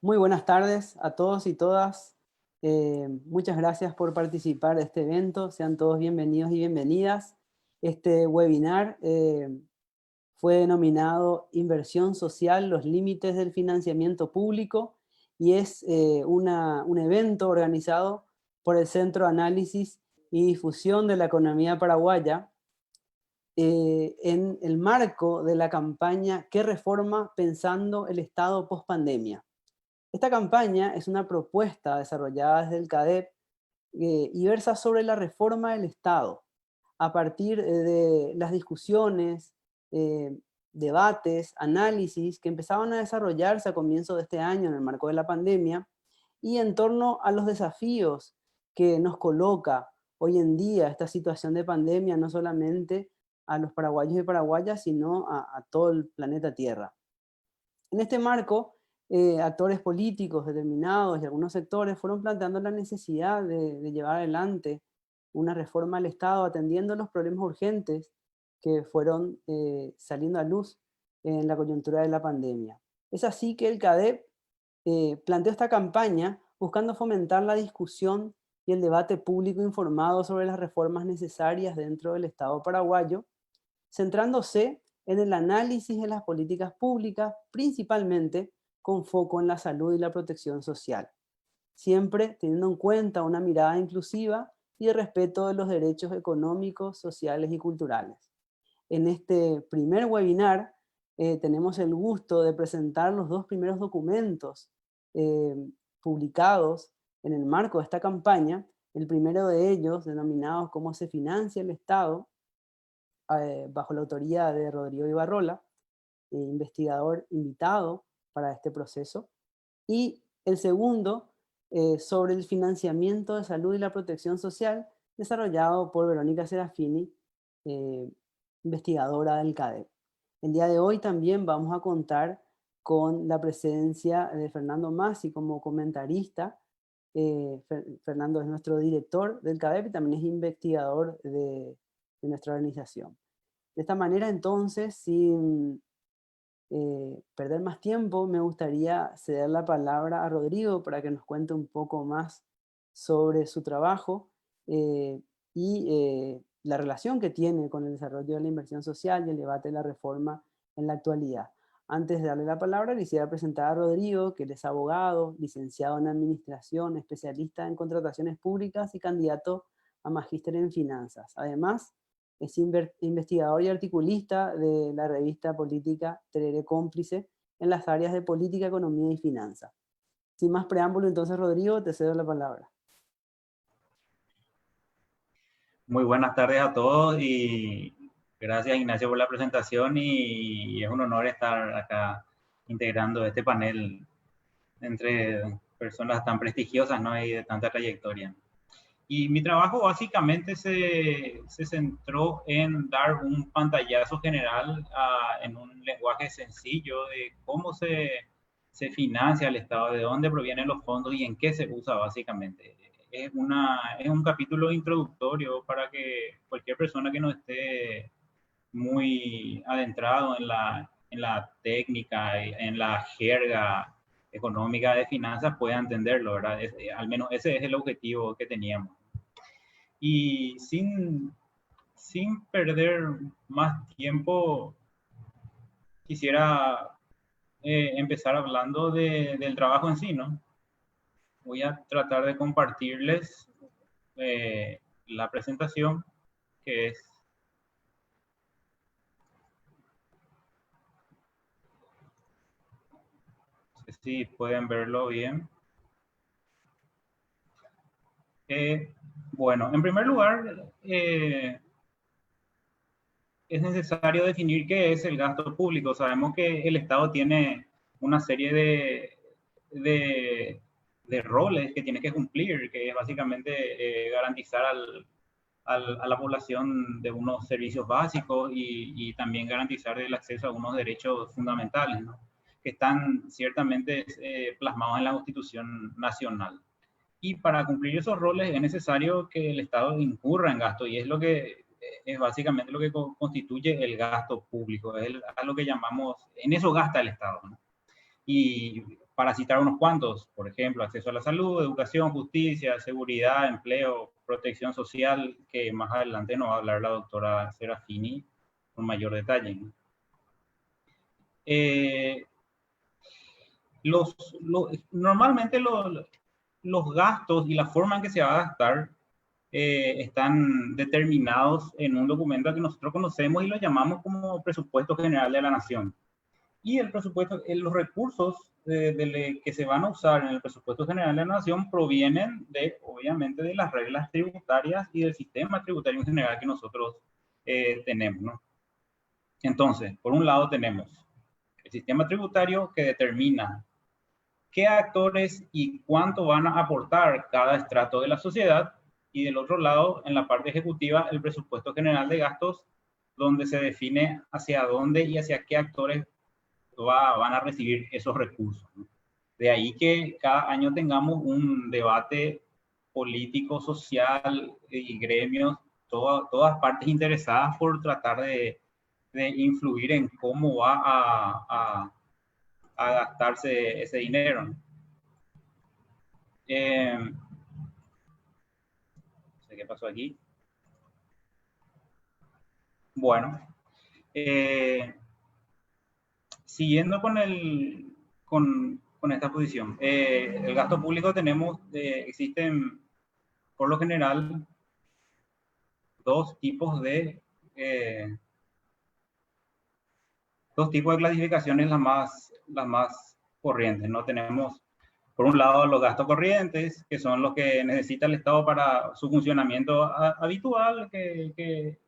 Muy buenas tardes a todos y todas. Muchas gracias por participar de este evento. Sean todos bienvenidos y bienvenidas. Este webinar fue denominado Inversión Social, los límites del financiamiento público y es un evento organizado por el Centro de Análisis y Difusión de la Economía Paraguaya en el marco de la campaña ¿Qué reforma pensando el Estado post-pandemia? Esta campaña es una propuesta desarrollada desde el CADEP y versa sobre la reforma del Estado a partir de las discusiones, eh, debates, análisis que empezaban a desarrollarse a comienzos de este año en el marco de la pandemia y en torno a los desafíos que nos coloca hoy en día esta situación de pandemia, no solamente a los paraguayos y paraguayas, sino a todo el planeta Tierra. En este marco, actores políticos determinados y algunos sectores fueron planteando la necesidad de llevar adelante una reforma al Estado atendiendo los problemas urgentes que fueron saliendo a luz en la coyuntura de la pandemia. Es así que el CADEP planteó esta campaña buscando fomentar la discusión y el debate público informado sobre las reformas necesarias dentro del Estado paraguayo, centrándose en el análisis de las políticas públicas, principalmente con foco en la salud y la protección social, siempre teniendo en cuenta una mirada inclusiva y de respeto de los derechos económicos, sociales y culturales. En este primer webinar tenemos el gusto de presentar los dos primeros documentos eh, publicados en el marco de esta campaña, el primero de ellos denominado Cómo se financia el Estado, bajo la autoría de Rodrigo Ibarrola, investigador invitado para este proceso, y el segundo sobre el financiamiento de salud y la protección social, desarrollado por Verónica Serafini, eh, investigadora del CADEP. El día de hoy también vamos a contar con la presencia de Fernando Masi como comentarista. Fernando es nuestro director del CADEP y también es investigador de nuestra organización. De esta manera, entonces, sin perder más tiempo, me gustaría ceder la palabra a Rodrigo para que nos cuente un poco más sobre su trabajo eh, y la relación que tiene con el desarrollo de la inversión social y el debate de la reforma en la actualidad. Antes de darle la palabra, quisiera presentar a Rodrigo, que él es abogado, licenciado en administración, especialista en contrataciones públicas y candidato a magíster en finanzas. Además, es investigador y articulista de la revista política Terere Cómplice en las áreas de política, economía y finanzas. Sin más preámbulo, entonces, Rodrigo, te cedo la palabra. Muy buenas tardes a todos y gracias, Ignacio, por la presentación y es un honor estar acá integrando este panel entre personas tan prestigiosas, ¿no? Y de tanta trayectoria. Y mi trabajo básicamente se centró en dar un pantallazo general en un lenguaje sencillo de cómo se financia el Estado, de dónde provienen los fondos y en qué se usa básicamente. Es un capítulo introductorio para que cualquier persona que no esté muy adentrado en la técnica, en la jerga económica de finanzas pueda entenderlo, ¿verdad? Al menos ese es el objetivo que teníamos. Y sin perder más tiempo, quisiera empezar hablando del trabajo en sí, ¿no? Voy a tratar de compartirles la presentación, que es, no sé si pueden verlo bien. Bueno, en primer lugar, es necesario definir qué es el gasto público. Sabemos que el Estado tiene una serie de roles que tiene que cumplir, que es básicamente garantizar a la población de unos servicios básicos y también garantizar el acceso a unos derechos fundamentales, ¿no? Que están ciertamente plasmados en la Constitución Nacional. Y para cumplir esos roles es necesario que el Estado incurra en gasto y es lo que es básicamente lo que constituye el gasto público, es a lo que llamamos, en eso gasta el Estado, ¿no? Y para citar unos cuantos, por ejemplo, acceso a la salud, educación, justicia, seguridad, empleo, protección social, que más adelante nos va a hablar la doctora Serafini con mayor detalle. Normalmente los gastos y la forma en que se va a gastar están determinados en un documento que nosotros conocemos y lo llamamos como Presupuesto General de la Nación. Y el presupuesto, los recursos que se van a usar en el Presupuesto General de la Nación provienen obviamente, de las reglas tributarias y del sistema tributario en general que nosotros tenemos, ¿no? Entonces, por un lado tenemos el sistema tributario que determina qué actores y cuánto van a aportar cada estrato de la sociedad, y del otro lado, en la parte ejecutiva, el presupuesto general de gastos, donde se define hacia dónde y hacia qué actores van a recibir esos recursos, ¿no? De ahí que cada año tengamos un debate político, social y gremios, todas partes interesadas por tratar de influir en cómo va a gastarse ese dinero, ¿no? No sé qué pasó aquí. Bueno, siguiendo con esta posición, el gasto público existen por lo general dos tipos de clasificaciones las más corrientes, ¿no? Tenemos, por un lado, los gastos corrientes, que son los que necesita el Estado para su funcionamiento habitual, que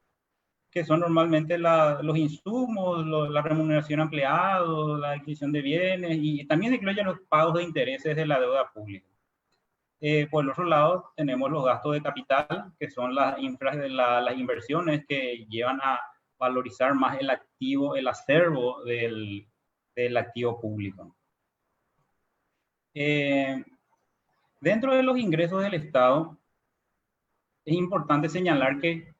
son normalmente los insumos, la remuneración a empleados, la adquisición de bienes, y también incluye los pagos de intereses de la deuda pública. Por el otro lado, tenemos los gastos de capital, que son las inversiones que llevan a valorizar más el activo, el acervo del activo público. Dentro de los ingresos del Estado, es importante señalar que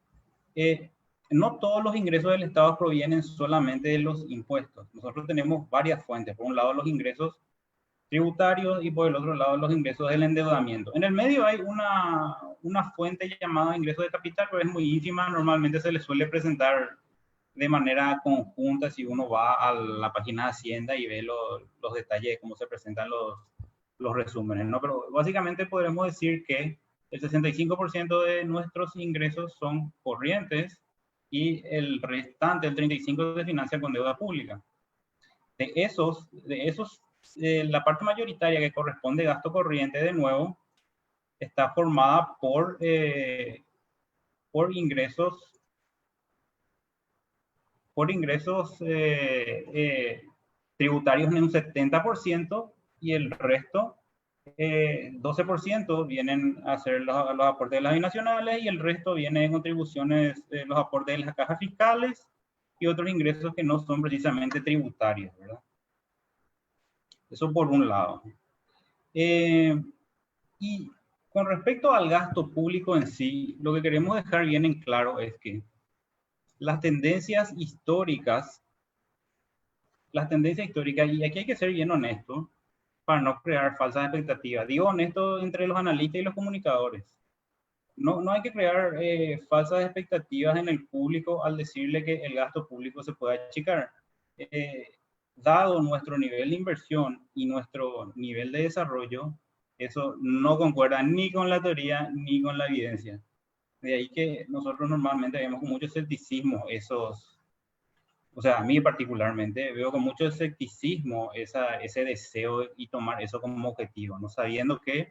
no todos los ingresos del Estado provienen solamente de los impuestos. Nosotros tenemos varias fuentes. Por un lado, los ingresos tributarios y por el otro lado, los ingresos del endeudamiento. En el medio hay una fuente llamada ingresos de capital, pero es muy ínfima. Normalmente se le suele presentar de manera conjunta si uno va a la página de Hacienda y ve los detalles de cómo se presentan los resúmenes, ¿no? Pero básicamente podremos decir que el 65% de nuestros ingresos son corrientes y el restante, el 35%, se financia con deuda pública. De esos, la parte mayoritaria que corresponde a gasto corriente, de nuevo, está formada por ingresos tributarios en un 70%, y el resto, 12%, vienen a ser los aportes de las binacionales, y el resto viene de contribuciones, los aportes de las cajas fiscales y otros ingresos que no son precisamente tributarios, ¿verdad? Eso por un lado. Y con respecto al gasto público en sí, lo que queremos dejar bien en claro es que las tendencias históricas, y aquí hay que ser bien honesto para no crear falsas expectativas. Digo honesto entre los analistas y los comunicadores. No hay que crear falsas expectativas en el público al decirle que el gasto público se puede achicar. Dado nuestro nivel de inversión y nuestro nivel de desarrollo, eso no concuerda ni con la teoría ni con la evidencia. De ahí que nosotros normalmente vemos con mucho escepticismo o sea, a mí particularmente veo con mucho escepticismo ese deseo y tomar eso como objetivo, no sabiendo que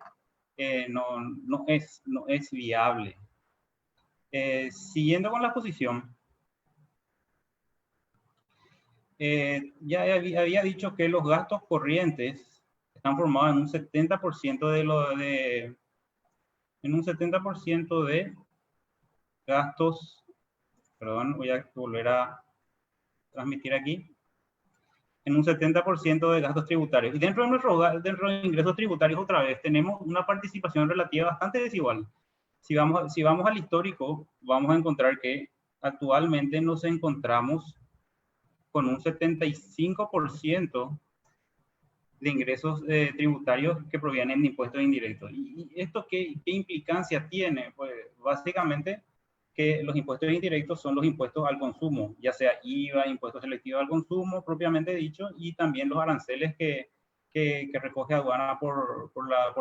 no es viable. Siguiendo con la posición, ya había dicho que los gastos corrientes están formados en un 70% de gastos, perdón, voy a volver a transmitir aquí, en un 70% de gastos tributarios. Y dentro de ingresos tributarios, otra vez, tenemos una participación relativa bastante desigual. Si vamos al histórico, vamos a encontrar que actualmente nos encontramos con un 75% de ingresos tributarios que provienen de impuestos indirectos. ¿Y esto qué implicancia tiene? Pues básicamente que los impuestos indirectos son los impuestos al consumo, ya sea IVA, impuestos selectivos al consumo, propiamente dicho, y también los aranceles que recoge aduana por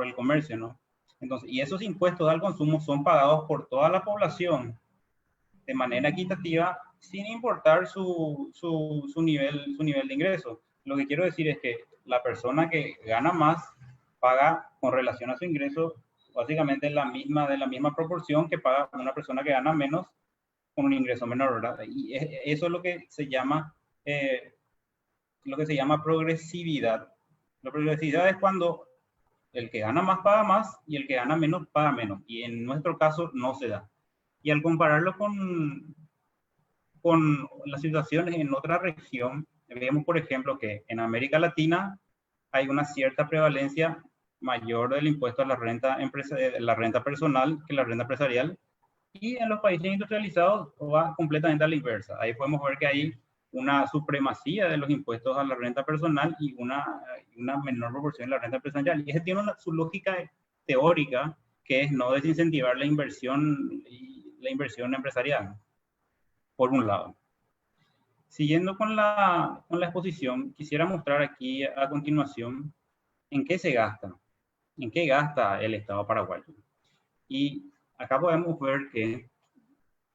el comercio, ¿no? Entonces, y esos impuestos al consumo son pagados por toda la población de manera equitativa, sin importar su nivel de ingreso. Lo que quiero decir es que la persona que gana más paga con relación a su ingreso básicamente de la misma proporción que paga una persona que gana menos con un ingreso menor, ¿verdad? Y eso es lo que se llama progresividad. La progresividad es cuando el que gana más paga más y el que gana menos paga menos. Y en nuestro caso no se da. Y al compararlo con las situaciones en otra región, vemos, por ejemplo, que en América Latina hay una cierta prevalencia mayor del impuesto a la renta personal que la renta empresarial, y en los países industrializados va completamente a la inversa. Ahí podemos ver que hay una supremacía de los impuestos a la renta personal y una menor proporción de la renta empresarial. Y eso tiene su lógica teórica, que es no desincentivar la inversión empresarial, por un lado. Siguiendo con la exposición, quisiera mostrar aquí a continuación en qué se gasta, en qué gasta el Estado paraguayo. Y acá podemos ver que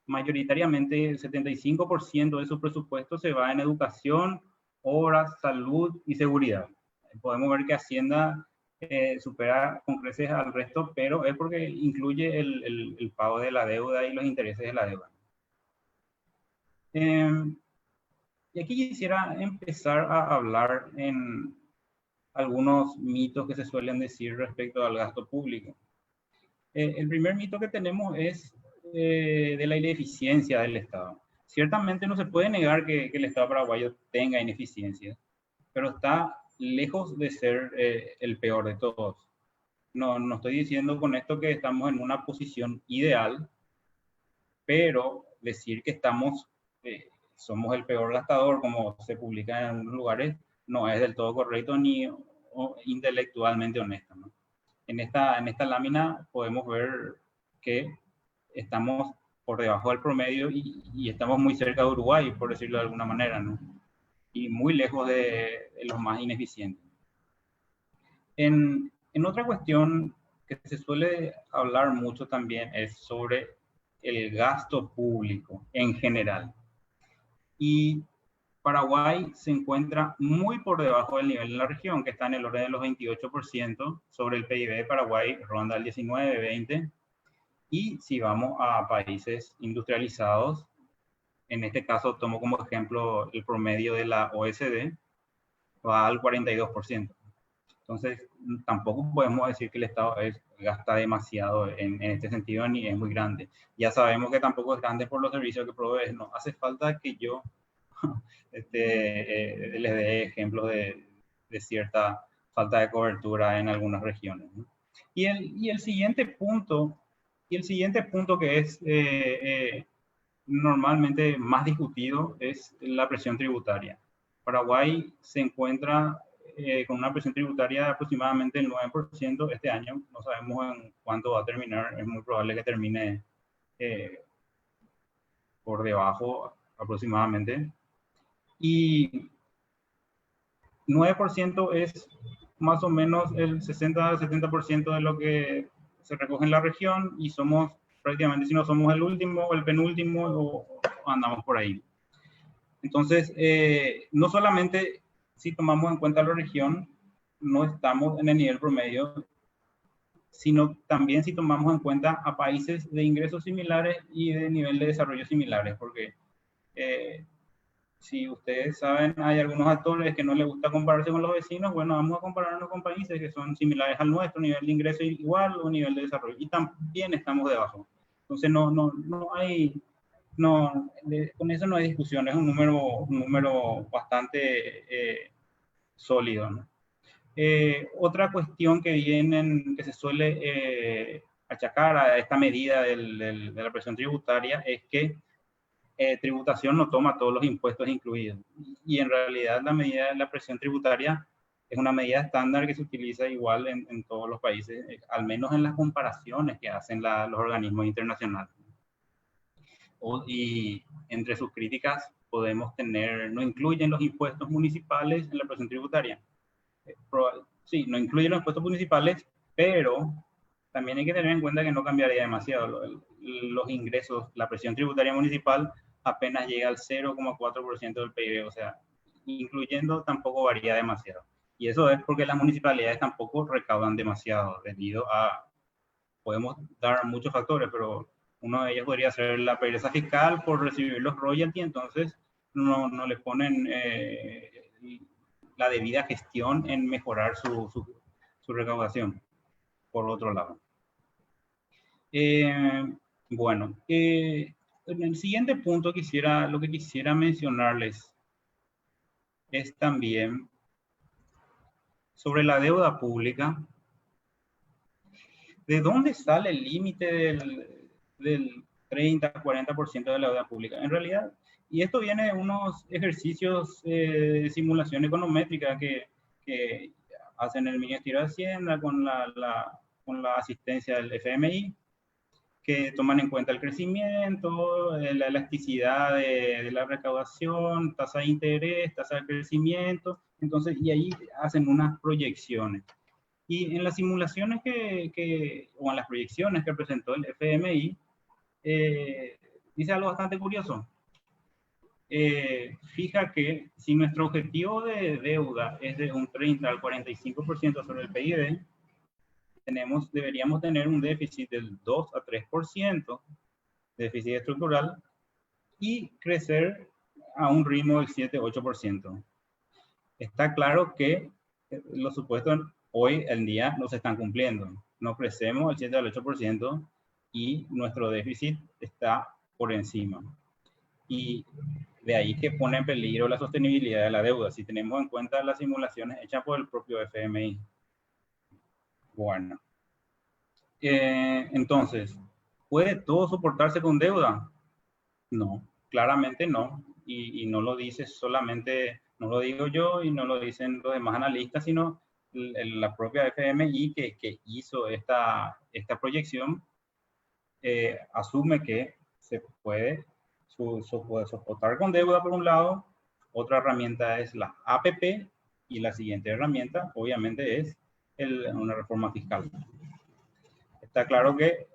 mayoritariamente el 75% de su presupuesto se va en educación, obras, salud y seguridad. Podemos ver que Hacienda supera con creces al resto, pero es porque incluye el pago de la deuda y los intereses de la deuda. Y aquí quisiera empezar a hablar en algunos mitos que se suelen decir respecto al gasto público. El primer mito que tenemos es de la ineficiencia del Estado. Ciertamente no se puede negar que el Estado paraguayo tenga ineficiencia, pero está lejos de ser el peor de todos. No estoy diciendo con esto que estamos en una posición ideal, pero decir que somos el peor gastador, como se publica en algunos lugares, no es del todo correcto ni intelectualmente honesto, ¿no? En esta lámina podemos ver que estamos por debajo del promedio y estamos muy cerca de Uruguay, por decirlo de alguna manera, ¿no? Y muy lejos de los más ineficientes. En otra cuestión que se suele hablar mucho también es sobre el gasto público en general. Y Paraguay se encuentra muy por debajo del nivel de la región, que está en el orden de los 28%. Sobre el PIB de Paraguay ronda el 19-20%. Y si vamos a países industrializados, en este caso tomo como ejemplo el promedio de la OECD, va al 42%. Entonces, tampoco podemos decir que el Estado gasta demasiado en este sentido, ni es muy grande. Ya sabemos que tampoco es grande por los servicios que provee. No hace falta que yo les dé ejemplos de cierta falta de cobertura en algunas regiones, ¿no? Y el siguiente punto que es normalmente más discutido es la presión tributaria. Paraguay se encuentra con una presión tributaria de aproximadamente el 9% este año. No sabemos en cuánto va a terminar. Es muy probable que termine por debajo aproximadamente. Y 9% es más o menos el 60-70% de lo que se recoge en la región, y somos prácticamente, si no somos el último o el penúltimo, o andamos por ahí. Entonces, no solamente si tomamos en cuenta la región, no estamos en el nivel promedio, sino también si tomamos en cuenta a países de ingresos similares y de nivel de desarrollo similares, porque si ustedes saben, hay algunos actores que no les gusta compararse con los vecinos. Bueno, vamos a compararnos con países que son similares al nuestro, nivel de ingreso igual o nivel de desarrollo, y también estamos debajo. Entonces con eso no hay discusión, es un número bastante sólido, ¿no? Otra cuestión que se suele achacar a esta medida de la presión tributaria es que tributación no toma todos los impuestos incluidos. Y en realidad la medida de la presión tributaria es una medida estándar que se utiliza igual en todos los países, al menos en las comparaciones que hacen los organismos internacionales. Y entre sus críticas podemos tener, no incluyen los impuestos municipales en la presión tributaria. Sí, no incluyen los impuestos municipales, pero también hay que tener en cuenta que no cambiaría demasiado. Los ingresos, la presión tributaria municipal apenas llega al 0,4% del PIB, o sea, incluyendo tampoco varía demasiado. Y eso es porque las municipalidades tampoco recaudan demasiado debido a, podemos dar muchos factores, pero uno de ellos podría ser la pereza fiscal por recibir los royalties, entonces no le ponen la debida gestión en mejorar su recaudación, por otro lado. Bueno, en el siguiente punto lo que quisiera mencionarles es también sobre la deuda pública. ¿De dónde sale el límite del 30-40% de la deuda pública? En realidad, y esto viene de unos ejercicios de simulación econométrica que hacen el Ministerio de Hacienda con la asistencia del FMI, que toman en cuenta el crecimiento, la elasticidad de la recaudación, tasa de interés, tasa de crecimiento, entonces, y ahí hacen unas proyecciones. Y en las simulaciones o en las proyecciones que presentó el FMI, dice algo bastante curioso. Fija que si nuestro objetivo de deuda es de un 30 al 45% sobre el PIB, deberíamos tener un déficit del 2 a 3%, déficit estructural, y crecer a un ritmo del 7-8%. Está claro que los supuestos hoy en día no se están cumpliendo. No crecemos al 7 al 8% y nuestro déficit está por encima. Y de ahí que pone en peligro la sostenibilidad de la deuda, si tenemos en cuenta las simulaciones hechas por el propio FMI. Bueno. Entonces, ¿puede todo soportarse con deuda? No, claramente no. Y no lo dice solamente, no lo digo yo y no lo dicen los demás analistas, sino la propia FMI que hizo esta proyección, asume que se puede soportar con deuda por un lado. Otra herramienta es la APP y la siguiente herramienta obviamente es una reforma fiscal. Está claro que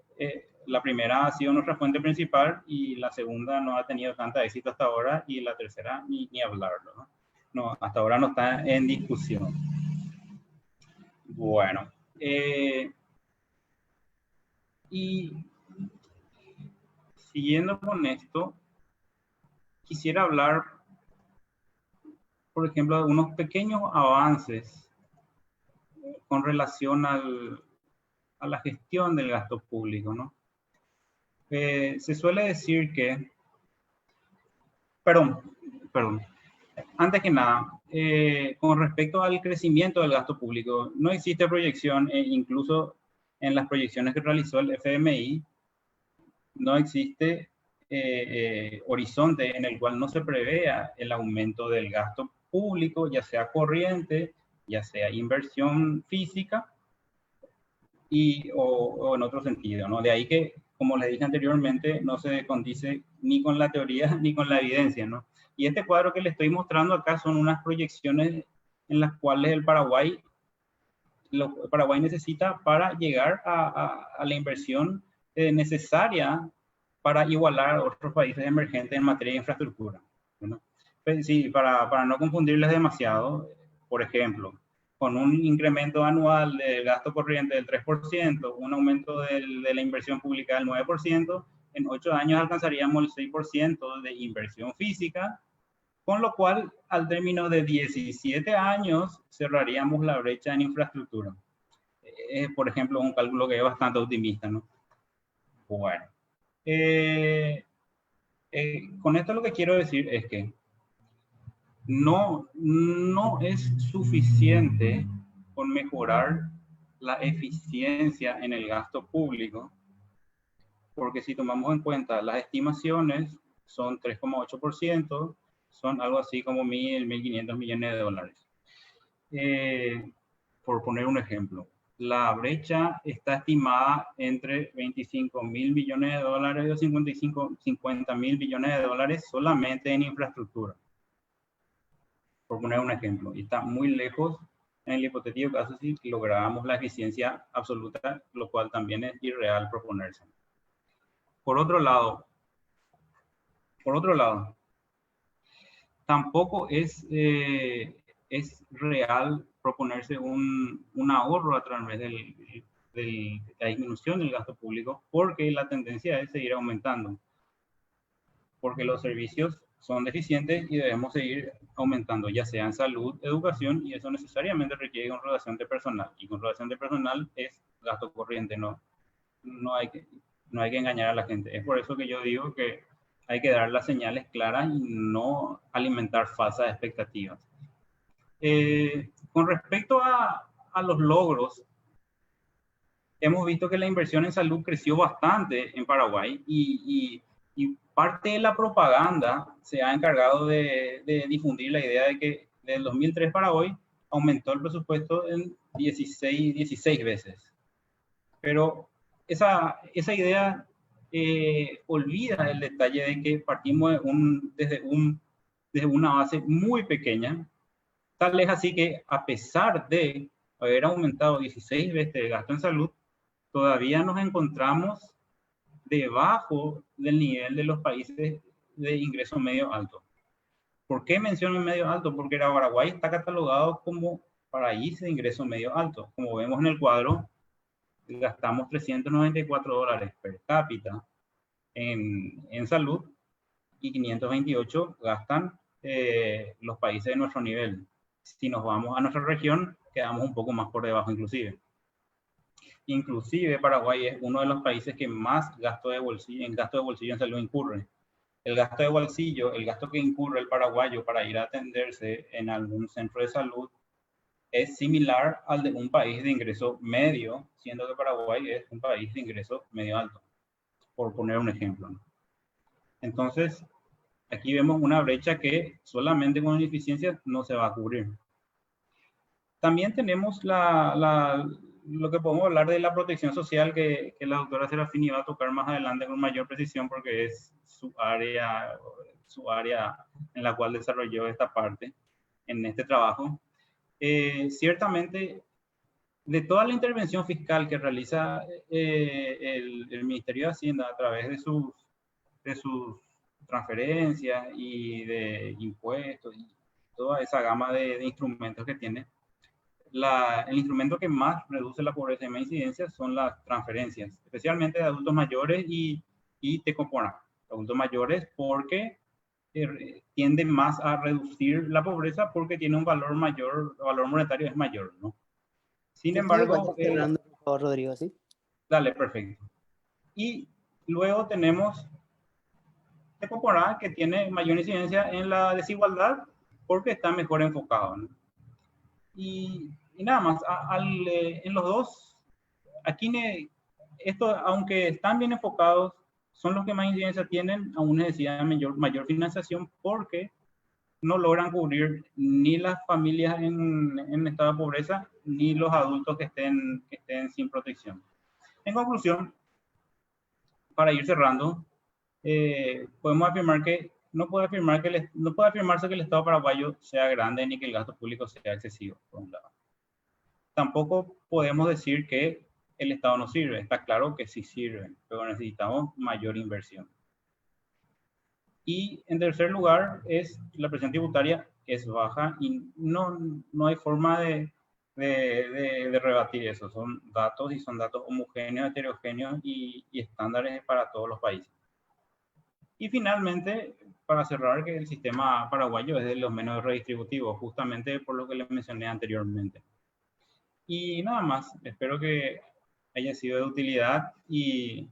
la primera ha sido nuestra fuente principal y la segunda no ha tenido tanta éxito hasta ahora y la tercera ni hablarlo, ¿no? No, hasta ahora no está en discusión. Bueno, y siguiendo con esto, quisiera hablar, por ejemplo, de unos pequeños avances con relación a la gestión del gasto público, ¿no? Se suele decir que, perdón, antes que nada, con respecto al crecimiento del gasto público, no existe proyección, incluso en las proyecciones que realizó el FMI, no existe horizonte en el cual no se prevea el aumento del gasto público, ya sea corriente, ya sea inversión física, o en otro sentido, ¿no? De ahí que, como les dije anteriormente, no se condice ni con la teoría ni con la evidencia, ¿no? Y este cuadro que les estoy mostrando acá son unas proyecciones en las cuales el Paraguay necesita para llegar a la inversión necesaria para igualar a otros países emergentes en materia de infraestructura, ¿no? Pues sí, para no confundirles demasiado, por ejemplo, con un incremento anual del gasto corriente del 3%, un aumento de la inversión pública del 9%, en 8 años alcanzaríamos el 6% de inversión física, con lo cual al término de 17 años cerraríamos la brecha en infraestructura. Es, por ejemplo, un cálculo que es bastante optimista, ¿no? Bueno, con esto lo que quiero decir es que no es suficiente con mejorar la eficiencia en el gasto público, porque si tomamos en cuenta las estimaciones, son 3,8%, son algo así como 1.500 millones de dólares. por poner un ejemplo, la brecha está estimada entre 25.000 millones de dólares y 50.000 millones de dólares solamente en infraestructura, por poner un ejemplo, y está muy lejos en el hipotético caso si lográbamos la eficiencia absoluta, lo cual también es irreal proponerse. Por otro lado, tampoco es real proponerse un ahorro a través de la disminución del gasto público, porque la tendencia es seguir aumentando, porque los servicios son deficientes y debemos seguir aumentando, ya sea en salud, educación, y eso necesariamente requiere contratación de personal, y contratación de personal es gasto corriente, no hay que engañar a la gente. Es por eso que yo digo que hay que dar las señales claras y no alimentar falsas expectativas. Con respecto a los logros, hemos visto que la inversión en salud creció bastante en Paraguay y parte de la propaganda se ha encargado de difundir la idea de que desde el 2003 para hoy aumentó el presupuesto en 16 veces. Pero esa idea olvida el detalle de que partimos desde una base muy pequeña, tal es así que a pesar de haber aumentado 16 veces el gasto en salud, todavía nos encontramos debajo del nivel de los países de ingreso medio alto. ¿Por qué menciono medio alto? Porque Paraguay está catalogado como país de ingreso medio alto. Como vemos en el cuadro, gastamos $394 per cápita en salud y 528 gastan los países de nuestro nivel. Si nos vamos a nuestra región, quedamos un poco más por debajo inclusive. Inclusive Paraguay es uno de los países que más gasto de bolsillo en salud incurre. El gasto de bolsillo, el gasto que incurre el paraguayo para ir a atenderse en algún centro de salud es similar al de un país de ingreso medio, siendo que Paraguay es un país de ingreso medio alto, por poner un ejemplo. Entonces, aquí vemos una brecha que solamente con ineficiencia no se va a cubrir. También tenemos lo que podemos hablar de la protección social, que la doctora Serafini va a tocar más adelante con mayor precisión porque es su área en la cual desarrolló esta parte en este trabajo. Ciertamente, de toda la intervención fiscal que realiza el Ministerio de Hacienda a través de sus transferencias y de impuestos y toda esa gama de instrumentos que tiene, el instrumento que más reduce la pobreza y más incidencia son las transferencias, especialmente de adultos mayores y Tecopona. Adultos mayores porque tienden más a reducir la pobreza porque tiene un valor mayor, el valor monetario es mayor, ¿no? Sin embargo... Fernando, por favor, Rodrigo, ¿sí? Dale, perfecto. Y luego tenemos Tecopona, que tiene mayor incidencia en la desigualdad porque está mejor enfocado, ¿no? Y nada más, en los dos, aquí esto, aunque están bien enfocados, son los que más incidencia tienen, aún necesitan mayor financiación porque no logran cubrir ni las familias en estado de pobreza, ni los adultos que estén sin protección. En conclusión, para ir cerrando, podemos afirmar que no puede afirmarse que el Estado paraguayo sea grande ni que el gasto público sea excesivo, por un lado. Tampoco podemos decir que el Estado no sirve. Está claro que sí sirve, pero necesitamos mayor inversión. Y en tercer lugar, la presión tributaria es baja y no hay forma de rebatir eso. Son datos y son datos homogéneos, heterogéneos y estándares para todos los países. Y finalmente, para cerrar, que el sistema paraguayo es de los menos redistributivos, justamente por lo que les mencioné anteriormente. Y nada más, espero que haya sido de utilidad y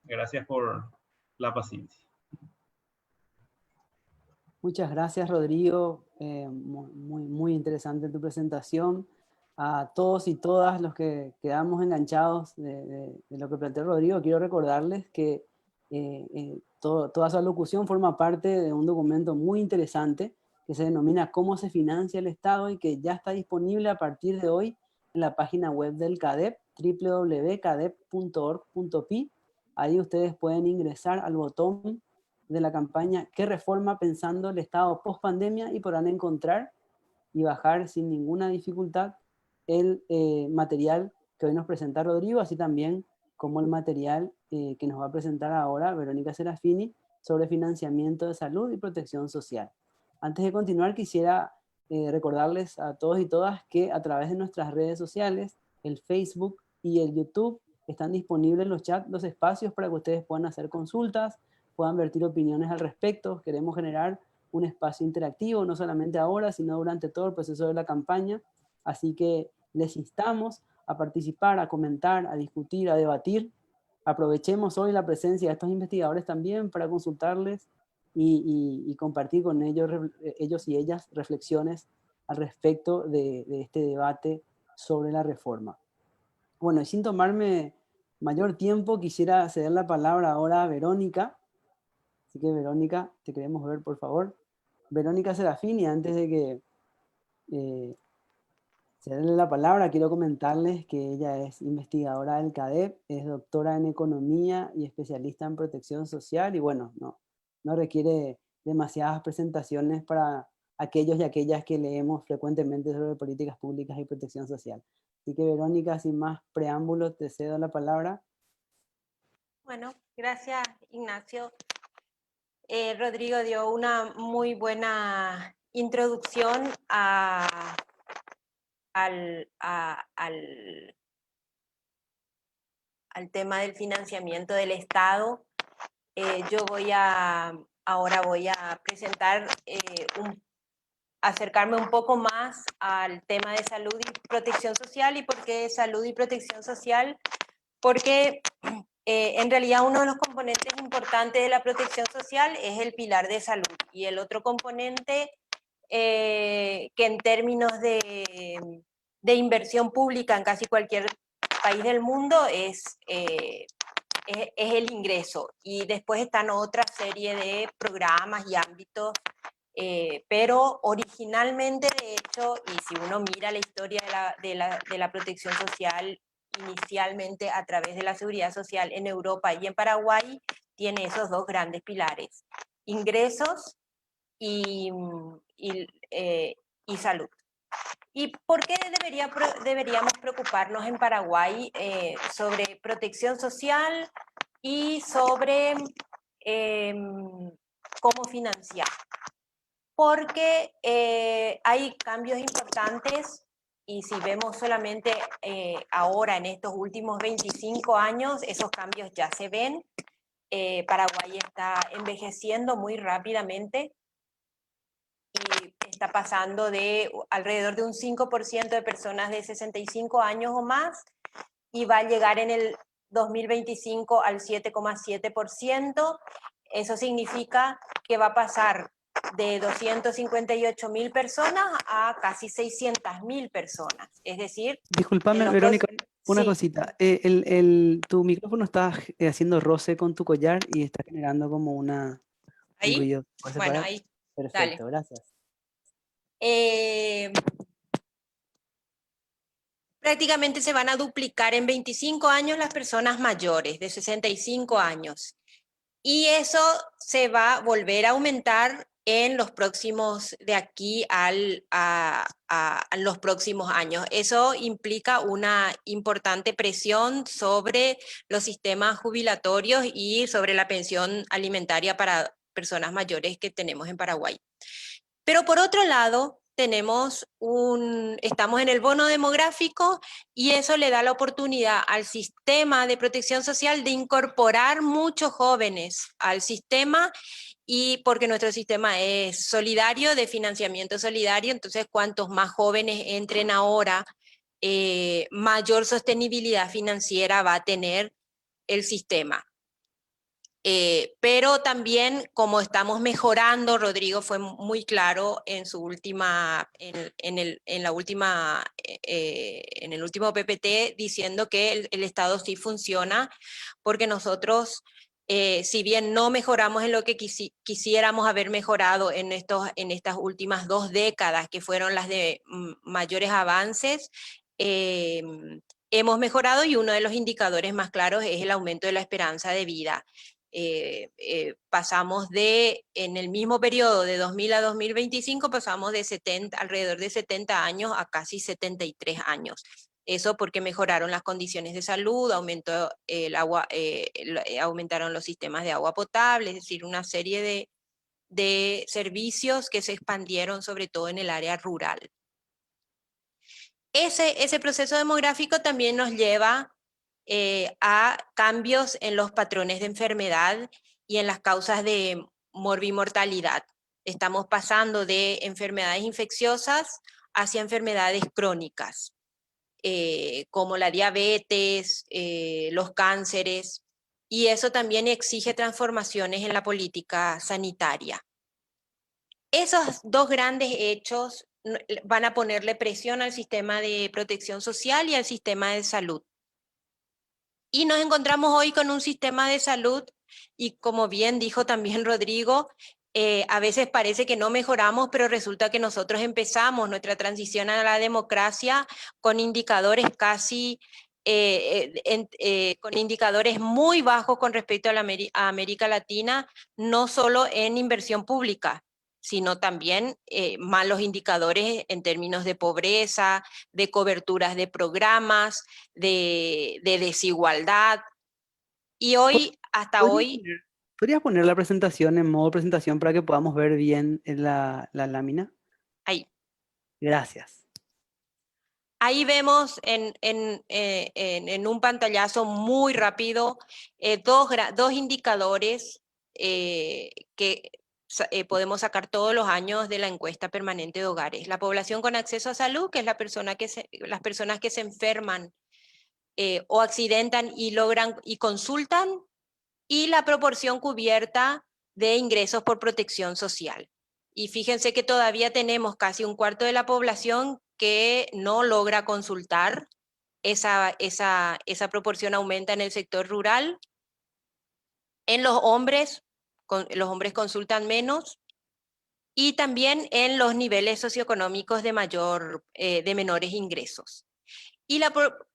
gracias por la paciencia. Muchas gracias, Rodrigo. Muy interesante tu presentación. A todos y todas los que quedamos enganchados de lo que planteó Rodrigo, quiero recordarles que toda su alocución forma parte de un documento muy interesante que se denomina Cómo se financia el Estado y que ya está disponible a partir de hoy en la página web del CADEP, www.cadep.org.pi. Ahí ustedes pueden ingresar al botón de la campaña ¿Qué reforma pensando el Estado post pandemia? Y podrán encontrar y bajar sin ninguna dificultad el material que hoy nos presenta Rodrigo, así también como el material que nos va a presentar ahora Verónica Serafini sobre financiamiento de salud y protección social. Antes de continuar, quisiera recordarles a todos y todas que a través de nuestras redes sociales, el Facebook y el YouTube, están disponibles los chats, los espacios para que ustedes puedan hacer consultas, puedan vertir opiniones al respecto. Queremos generar un espacio interactivo, no solamente ahora, sino durante todo el proceso de la campaña. Así que les instamos a participar, a comentar, a discutir, a debatir. Aprovechemos hoy la presencia de estos investigadores también para consultarles y compartir con ellos y ellas reflexiones al respecto de este debate sobre la reforma. Bueno, y sin tomarme mayor tiempo, quisiera ceder la palabra ahora a Verónica. Así que Verónica, te queremos ver, por favor. Verónica Serafini, antes de que cederle la palabra, quiero comentarles que ella es investigadora del CADEP, es doctora en economía y especialista en protección social y bueno, no requiere demasiadas presentaciones para aquellos y aquellas que leemos frecuentemente sobre políticas públicas y protección social. Así que Verónica, sin más preámbulos, te cedo la palabra. Bueno, gracias Ignacio. Rodrigo dio una muy buena introducción al tema del financiamiento del Estado. Yo ahora voy a presentar, acercarme un poco más al tema de salud y protección social. ¿Y por qué salud y protección social? Porque en realidad uno de los componentes importantes de la protección social es el pilar de salud, y el otro componente que en términos de inversión pública en casi cualquier país del mundo es el ingreso, y después están otra serie de programas y ámbitos, pero originalmente, de hecho, y si uno mira la historia de la protección social, inicialmente a través de la seguridad social en Europa y en Paraguay, tiene esos dos grandes pilares: ingresos y salud. ¿Y por qué deberíamos preocuparnos en Paraguay sobre protección social y sobre cómo financiar? Porque hay cambios importantes, y si vemos solamente ahora en estos últimos 25 años, esos cambios ya se ven. Paraguay está envejeciendo muy rápidamente y está pasando de alrededor de un 5% de personas de 65 años o más, y va a llegar en el 2025 al 7,7%. Eso significa que va a pasar de 258.000 personas a casi 600.000 personas. Es decir... Disculpame, Verónica, una cosita. Tu micrófono está haciendo roce con tu collar y está generando como un ruido. Bueno, ahí. Perfecto, dale. Gracias. Prácticamente se van a duplicar en 25 años las personas mayores de 65 años. Y eso se va a volver a aumentar en los próximos, de aquí a los próximos años. Eso implica una importante presión sobre los sistemas jubilatorios y sobre la pensión alimentaria para personas mayores que tenemos en Paraguay. Pero por otro lado, estamos en el bono demográfico, y eso le da la oportunidad al sistema de protección social de incorporar muchos jóvenes al sistema, y porque nuestro sistema es solidario, de financiamiento solidario, entonces cuantos más jóvenes entren ahora, mayor sostenibilidad financiera va a tener el sistema. Pero también, como estamos mejorando, Rodrigo fue muy claro en el último PPT, diciendo que el Estado sí funciona, porque nosotros Si bien no mejoramos en lo que quisiéramos haber mejorado en estas últimas 2 décadas, que fueron las de mayores avances, hemos mejorado, y uno de los indicadores más claros es el aumento de la esperanza de vida. Pasamos en el mismo periodo de 2000 a 2025, pasamos de alrededor de 70 años a casi 73 años. Eso porque mejoraron las condiciones de salud, aumentó el agua, aumentaron los sistemas de agua potable, es decir, una serie de servicios que se expandieron sobre todo en el área rural. Ese proceso demográfico también nos lleva a cambios en los patrones de enfermedad y en las causas de morbimortalidad. Estamos pasando de enfermedades infecciosas hacia enfermedades crónicas, como la diabetes, los cánceres, y eso también exige transformaciones en la política sanitaria. Esos 2 grandes hechos van a ponerle presión al sistema de protección social y al sistema de salud. Y nos encontramos hoy con un sistema de salud, y como bien dijo también Rodrigo, a veces parece que no mejoramos, pero resulta que nosotros empezamos nuestra transición a la democracia con indicadores con indicadores muy bajos con respecto a América Latina, no solo en inversión pública, sino también malos indicadores en términos de pobreza, de coberturas de programas, de desigualdad. Y hoy, hasta hoy, ¿Podrías poner la presentación en modo presentación para que podamos ver bien en la lámina? ahí. Gracias. Ahí vemos en un pantallazo muy rápido 2 indicadores que podemos sacar todos los años de la encuesta permanente de hogares. La población con acceso a salud, que es las personas que se enferman o accidentan y consultan, y la proporción cubierta de ingresos por protección social. Y fíjense que todavía tenemos casi 1/4 de la población que no logra consultar. Esa proporción aumenta en el sector rural. En los hombres consultan menos, y también en los niveles socioeconómicos de menores ingresos. Y la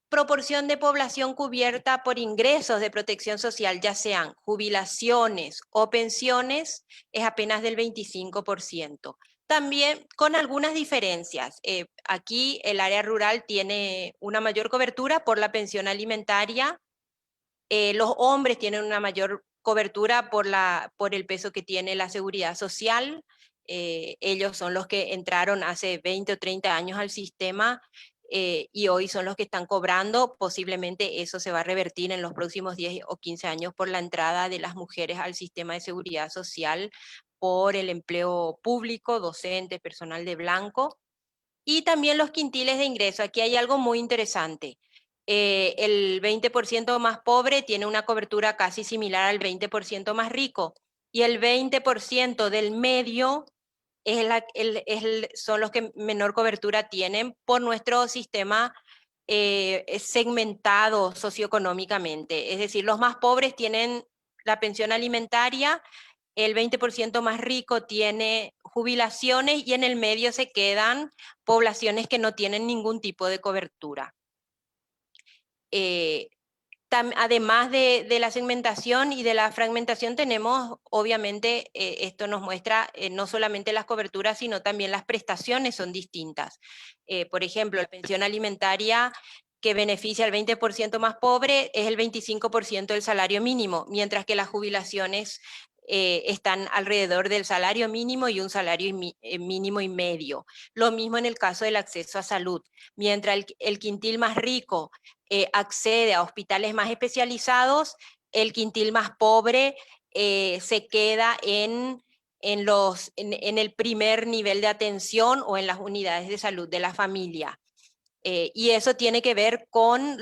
proporción de población cubierta por ingresos de protección social, ya sean jubilaciones o pensiones, es apenas del 25%. También con algunas diferencias. Aquí el área rural tiene una mayor cobertura por la pensión alimentaria. Los hombres tienen una mayor cobertura por el peso que tiene la seguridad social. Ellos son los que entraron hace 20 o 30 años al sistema, y hoy son los que están cobrando. Posiblemente eso se va a revertir en los próximos 10 o 15 años por la entrada de las mujeres al sistema de seguridad social, por el empleo público, docentes, personal de blanco. Y también los quintiles de ingreso. Aquí hay algo muy interesante. El 20% más pobre tiene una cobertura casi similar al 20% más rico, y el 20% del medio son los que menor cobertura tienen por nuestro sistema segmentado socioeconómicamente. Es decir, los más pobres tienen la pensión alimentaria, el 20% más rico tiene jubilaciones, y en el medio se quedan poblaciones que no tienen ningún tipo de cobertura. Además de la segmentación y de la fragmentación, tenemos, obviamente, esto nos muestra no solamente las coberturas, sino también las prestaciones son distintas. Por ejemplo, la pensión alimentaria, que beneficia al 20% más pobre, es el 25% del salario mínimo, mientras que las jubilaciones están alrededor del salario mínimo y un salario mínimo y medio. Lo mismo en el caso del acceso a salud. Mientras el quintil más rico accede a hospitales más especializados, el quintil más pobre se queda en el primer nivel de atención o en las unidades de salud de la familia. Y eso tiene que ver con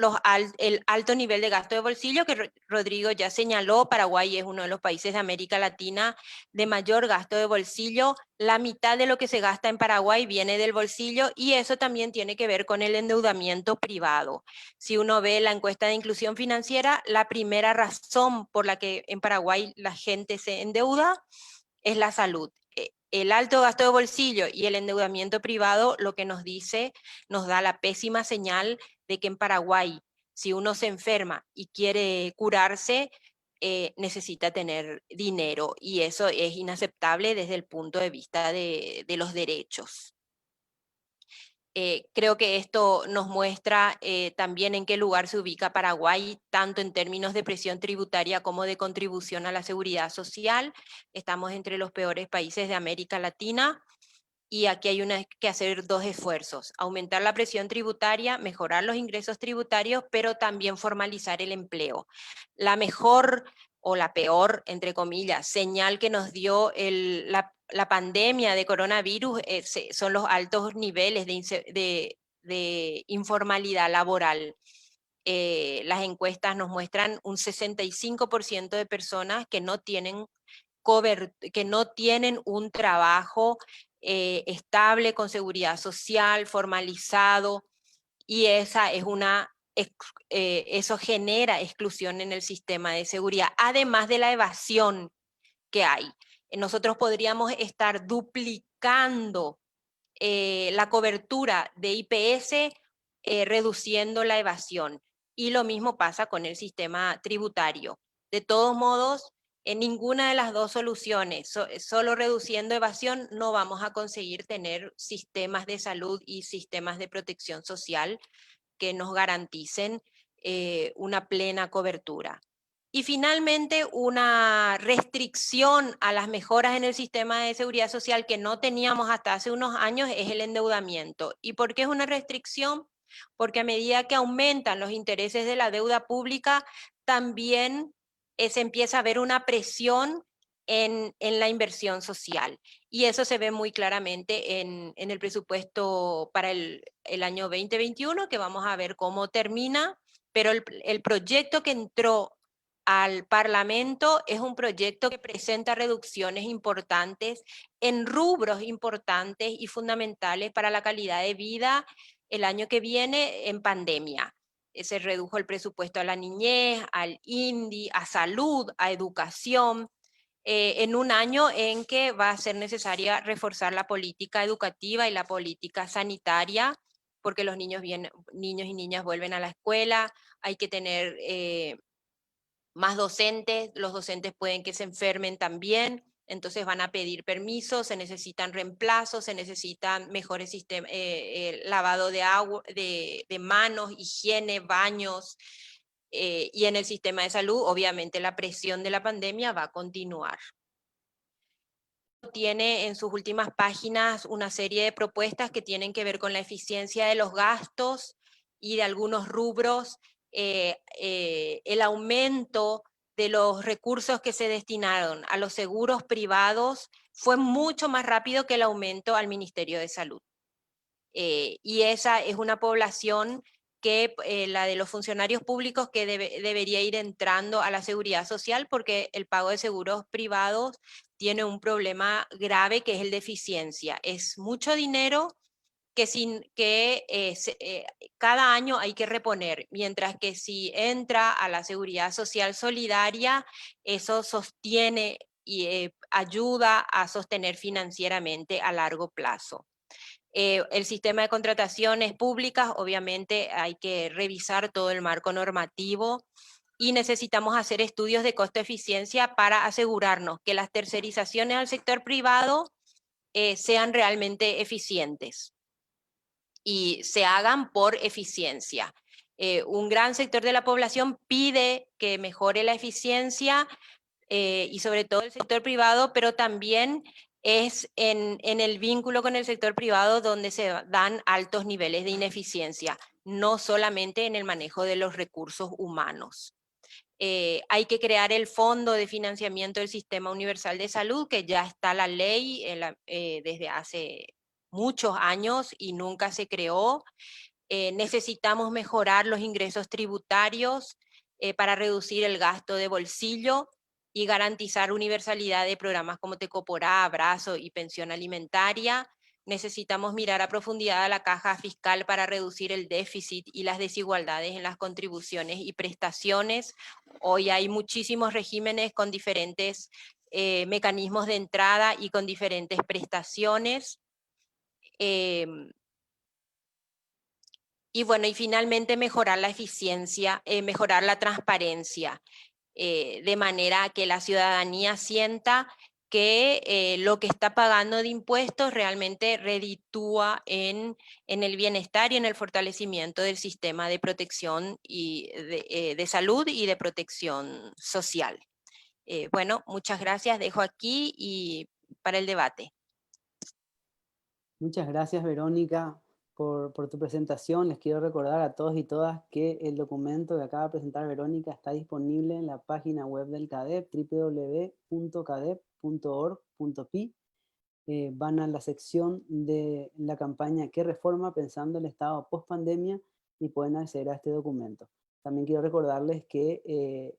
el alto nivel de gasto de bolsillo que Rodrigo ya señaló. Paraguay es uno de los países de América Latina de mayor gasto de bolsillo. La mitad de lo que se gasta en Paraguay viene del bolsillo y eso también tiene que ver con el endeudamiento privado. Si uno ve la encuesta de inclusión financiera, la primera razón por la que en Paraguay la gente se endeuda es la salud. El alto gasto de bolsillo y el endeudamiento privado lo que nos dice, nos da la pésima señal de que en Paraguay, si uno se enferma y quiere curarse, necesita tener dinero y eso es inaceptable desde el punto de vista de los derechos. Creo que esto nos muestra también en qué lugar se ubica Paraguay, tanto en términos de presión tributaria como de contribución a la seguridad social. Estamos entre los peores países de América Latina y aquí hay que hacer dos esfuerzos: aumentar la presión tributaria, mejorar los ingresos tributarios, pero también formalizar el empleo. La mejor o la peor, entre comillas, señal que nos dio la pandemia de coronavirus son los altos niveles de informalidad laboral. Las encuestas nos muestran un 65% de personas que no tienen un trabajo estable, con seguridad social, formalizado, y eso genera exclusión en el sistema de seguridad, además de la evasión que hay. Nosotros podríamos estar duplicando la cobertura de IPS, reduciendo la evasión. Y lo mismo pasa con el sistema tributario. De todos modos, en ninguna de las dos soluciones, solo reduciendo evasión, no vamos a conseguir tener sistemas de salud y sistemas de protección social que nos garanticen una plena cobertura. Y finalmente, una restricción a las mejoras en el sistema de seguridad social que no teníamos hasta hace unos años es el endeudamiento. ¿Y por qué es una restricción? Porque a medida que aumentan los intereses de la deuda pública, también se empieza a ver una presión en la inversión social. Y eso se ve muy claramente en el presupuesto para el año 2021, que vamos a ver cómo termina, pero el proyecto que entró al Parlamento es un proyecto que presenta reducciones importantes en rubros importantes y fundamentales para la calidad de vida el año que viene en pandemia. Se redujo el presupuesto a la niñez, al INDI, a salud, a educación, en un año en que va a ser necesaria reforzar la política educativa y la política sanitaria, porque los niños y niñas vuelven a la escuela, hay que tener más docentes, los docentes pueden que se enfermen también, entonces van a pedir permiso, se necesitan reemplazos, se necesitan mejores sistemas, lavado de agua, de manos, higiene, baños, y en el sistema de salud, obviamente la presión de la pandemia va a continuar. Tiene en sus últimas páginas una serie de propuestas que tienen que ver con la eficiencia de los gastos y de algunos rubros, el aumento de los recursos que se destinaron a los seguros privados fue mucho más rápido que el aumento al Ministerio de Salud. Y esa es una población que la de los funcionarios públicos que debería ir entrando a la seguridad social, porque el pago de seguros privados tiene un problema grave que es el de eficiencia. Es mucho dinero que cada año hay que reponer, mientras que si entra a la seguridad social solidaria, eso sostiene y ayuda a sostener financieramente a largo plazo. El sistema de contrataciones públicas, obviamente hay que revisar todo el marco normativo y necesitamos hacer estudios de costo-eficiencia para asegurarnos que las tercerizaciones al sector privado sean realmente eficientes y se hagan por eficiencia. Un gran sector de la población pide que mejore la eficiencia y sobre todo el sector privado, pero también es en el vínculo con el sector privado donde se dan altos niveles de ineficiencia, no solamente en el manejo de los recursos humanos. Hay que crear el Fondo de Financiamiento del Sistema Universal de Salud, que ya está la ley desde hace muchos años y nunca se creó. necesitamos mejorar los ingresos tributarios para reducir el gasto de bolsillo y garantizar universalidad de programas como Tecoporá, Abrazo y pensión alimentaria. Necesitamos mirar a profundidad a la caja fiscal para reducir el déficit y las desigualdades en las contribuciones y prestaciones. Hoy hay muchísimos regímenes con diferentes mecanismos de entrada y con diferentes prestaciones. Y bueno, y finalmente mejorar la eficiencia, mejorar la transparencia, de manera que la ciudadanía sienta que lo que está pagando de impuestos realmente reditúa en el bienestar y en el fortalecimiento del sistema de protección y de salud y de protección social. Bueno, muchas gracias, dejo aquí y para el debate. Muchas gracias, Verónica, por tu presentación. Les quiero recordar a todos y todas que el documento que acaba de presentar Verónica está disponible en la página web del CADEP, www.cadep.org.pi. Van a la sección de la campaña ¿Qué reforma pensando el Estado post-pandemia? Y pueden acceder a este documento. También quiero recordarles que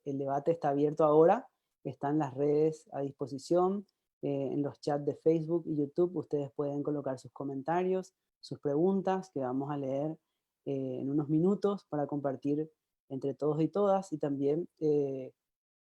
el debate está abierto ahora, están las redes a disposición, en los chats de Facebook y YouTube ustedes pueden colocar sus comentarios, sus preguntas, que vamos a leer en unos minutos para compartir entre todos y todas, y también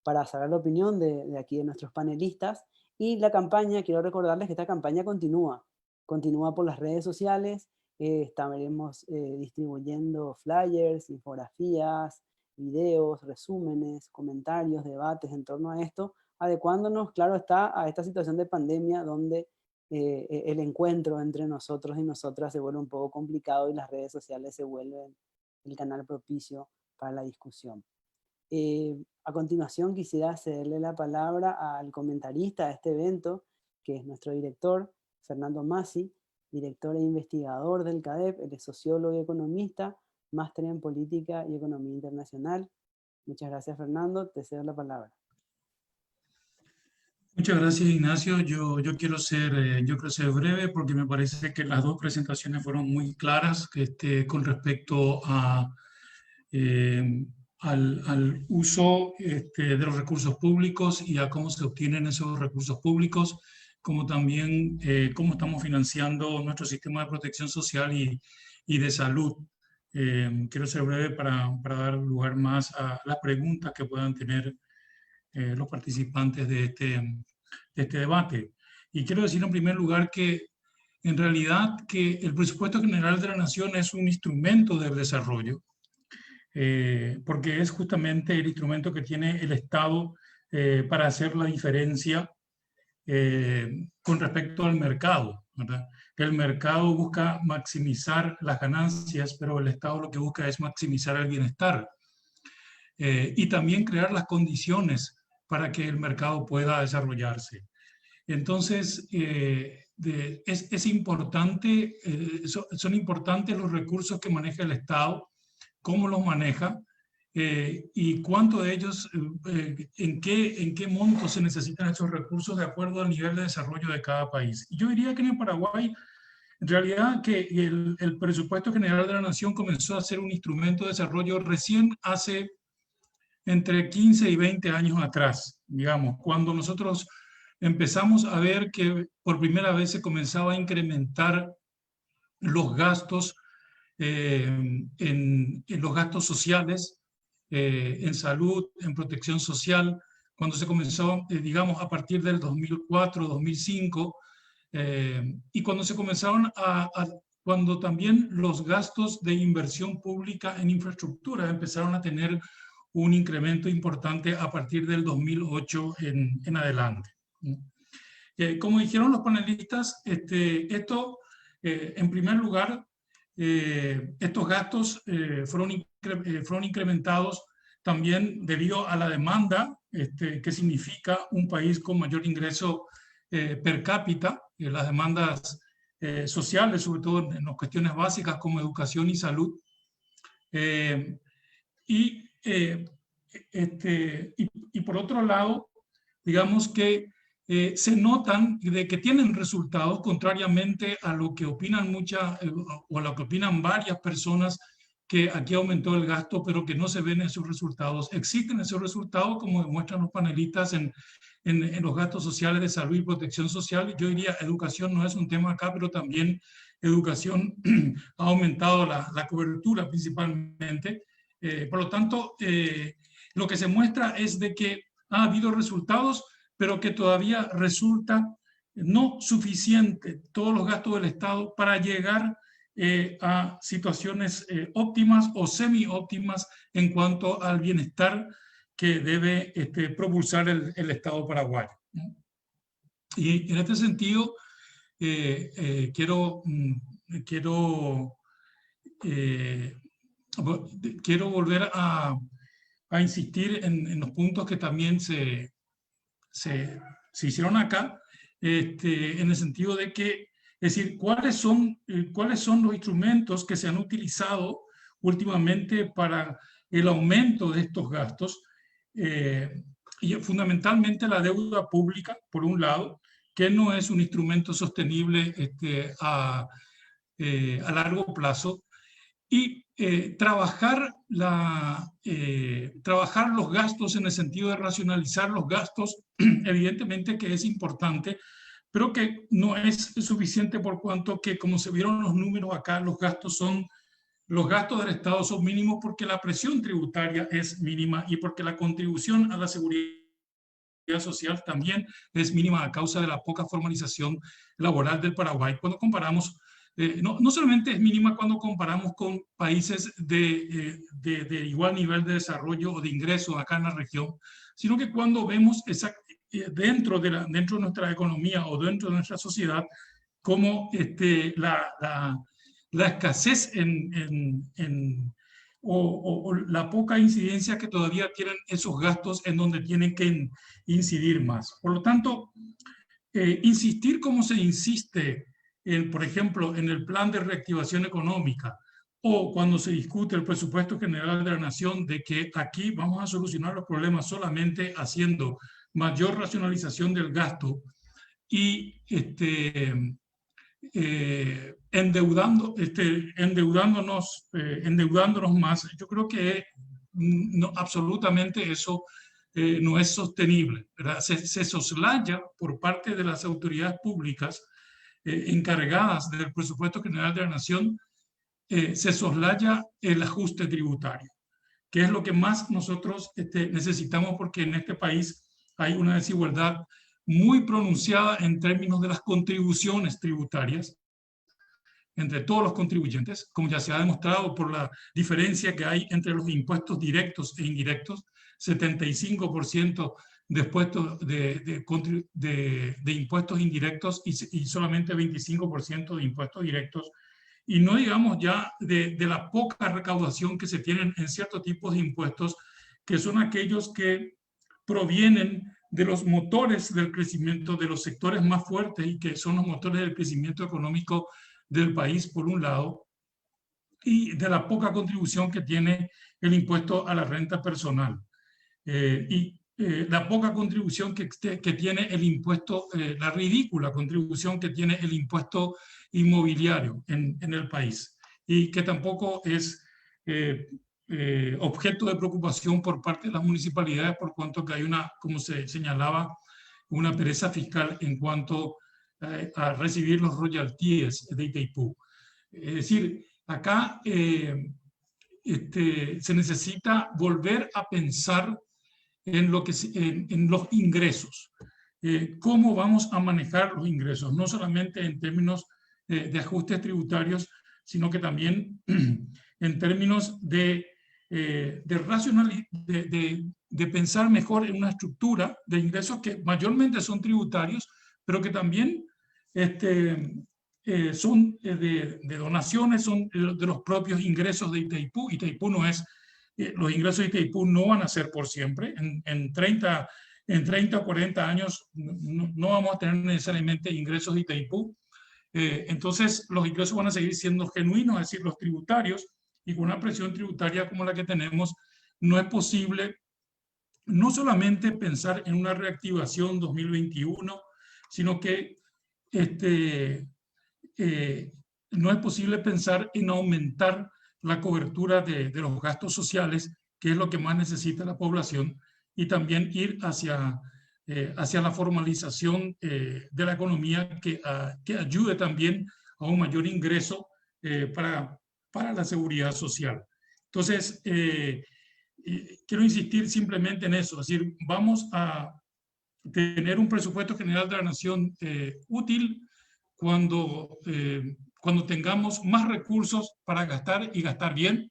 para saber la opinión de aquí de nuestros panelistas. Y la campaña, quiero recordarles que esta campaña continúa por las redes sociales, estaremos distribuyendo flyers, infografías, videos, resúmenes, comentarios, debates en torno a esto, adecuándonos, claro está, a esta situación de pandemia donde el encuentro entre nosotros y nosotras se vuelve un poco complicado y las redes sociales se vuelven el canal propicio para la discusión. A continuación quisiera cederle la palabra al comentarista de este evento, que es nuestro director, Fernando Masi, director e investigador del CADEP, él es sociólogo y economista, máster en política y economía internacional. Muchas gracias, Fernando, te cedo la palabra. Muchas gracias, Ignacio. Yo quiero ser breve porque me parece que las dos presentaciones fueron muy claras con respecto a, al uso de los recursos públicos y a cómo se obtienen esos recursos públicos, como también cómo estamos financiando nuestro sistema de protección social y de salud. Quiero ser breve para dar lugar más a las preguntas que puedan tener los participantes de este debate. Y quiero decir en primer lugar que en realidad que el presupuesto general de la nación es un instrumento del desarrollo, porque es justamente el instrumento que tiene el Estado para hacer la diferencia con respecto al mercado, ¿verdad? Que el mercado busca maximizar las ganancias, pero el Estado lo que busca es maximizar el bienestar y también crear las condiciones para que el mercado pueda desarrollarse. Entonces, es importante, son importantes los recursos que maneja el Estado, cómo los maneja y cuánto de ellos, en qué monto se necesitan esos recursos de acuerdo al nivel de desarrollo de cada país. Y yo diría que en el Paraguay, en realidad, que el presupuesto general de la nación comenzó a ser un instrumento de desarrollo recién hace entre 15 y 20 años atrás, digamos, cuando nosotros empezamos a ver que por primera vez se comenzaba a incrementar los gastos en los gastos sociales, en salud, en protección social, cuando se comenzó, digamos, a partir del 2004, 2005, y cuando se comenzaron cuando también los gastos de inversión pública en infraestructura empezaron a tener un incremento importante a partir del 2008 en adelante. Como dijeron los panelistas, en primer lugar, estos gastos fueron incrementados también debido a la demanda, que significa un país con mayor ingreso per cápita, las demandas sociales, sobre todo en las cuestiones básicas como educación y salud. Y por otro lado, digamos que se notan de que tienen resultados, contrariamente a lo que opinan o a lo que opinan varias personas, que aquí aumentó el gasto, pero que no se ven esos resultados. Existen esos resultados, como demuestran los panelistas, en los gastos sociales de salud y protección social. Yo diría, educación no es un tema acá, pero también educación ha aumentado la cobertura principalmente. Por lo tanto, lo que se muestra es de que ha habido resultados, pero que todavía resulta no suficiente todos los gastos del Estado para llegar a situaciones óptimas o semi-óptimas en cuanto al bienestar que debe propulsar el Estado paraguayo. Y en este sentido, quiero volver a insistir en los puntos que también se hicieron acá, en el sentido de que, es decir, ¿cuáles son los instrumentos que se han utilizado últimamente para el aumento de estos gastos? Y fundamentalmente la deuda pública, por un lado, que no es un instrumento sostenible a largo plazo, y trabajar los gastos en el sentido de racionalizar los gastos, evidentemente que es importante, pero que no es suficiente, por cuanto que, como se vieron los números acá, los gastos del Estado son mínimos porque la presión tributaria es mínima y porque la contribución a la seguridad social también es mínima a causa de la poca formalización laboral del Paraguay. Cuando comparamos, no solamente es mínima cuando comparamos con países de igual nivel de desarrollo o de ingresos acá en la región, sino que cuando vemos dentro de nuestra economía o dentro de nuestra sociedad, como la escasez o la poca incidencia que todavía tienen esos gastos en donde tienen que incidir más. Por lo tanto, insistir como se insiste, por ejemplo, en el plan de reactivación económica, o cuando se discute el presupuesto general de la nación, de que aquí vamos a solucionar los problemas solamente haciendo mayor racionalización del gasto y endeudándonos más. Yo creo que absolutamente eso no es sostenible, ¿verdad? Se soslaya por parte de las autoridades públicas encargadas del presupuesto general de la nación, se soslaya el ajuste tributario, que es lo que más nosotros necesitamos, porque en este país hay una desigualdad muy pronunciada en términos de las contribuciones tributarias entre todos los contribuyentes, como ya se ha demostrado por la diferencia que hay entre los impuestos directos e indirectos, 75% de impuestos indirectos y solamente 25% de impuestos directos, y no digamos ya de la poca recaudación que se tienen en ciertos tipos de impuestos, que son aquellos que provienen de los motores del crecimiento, de los sectores más fuertes y que son los motores del crecimiento económico del país, por un lado, y de la poca contribución que tiene el impuesto a la renta personal. La poca contribución que tiene el impuesto, la ridícula contribución que tiene el impuesto inmobiliario en el país, y que tampoco es objeto de preocupación por parte de las municipalidades, por cuanto que hay como se señalaba, una pereza fiscal en cuanto a recibir los royalties de Itaipú. Es decir, acá se necesita volver a pensar en los ingresos. ¿Cómo vamos a manejar los ingresos? No solamente en términos de ajustes tributarios, sino que también en términos de pensar mejor en una estructura de ingresos que mayormente son tributarios, pero que también son de donaciones, son de los propios ingresos de Itaipú. Itaipú no es, los ingresos de Itaipú no van a ser por siempre. En 30 o 40 años no vamos a tener necesariamente ingresos de Itaipú. Entonces los ingresos van a seguir siendo genuinos, es decir, los tributarios, y con una presión tributaria como la que tenemos, no es posible no solamente pensar en una reactivación 2021, sino que no es posible pensar en aumentar la cobertura de los gastos sociales, que es lo que más necesita la población, y también ir hacia la formalización de la economía que ayude también a un mayor ingreso para la seguridad social. Entonces, quiero insistir simplemente en eso, es decir, vamos a tener un presupuesto general de la nación útil cuando tengamos más recursos para gastar y gastar bien,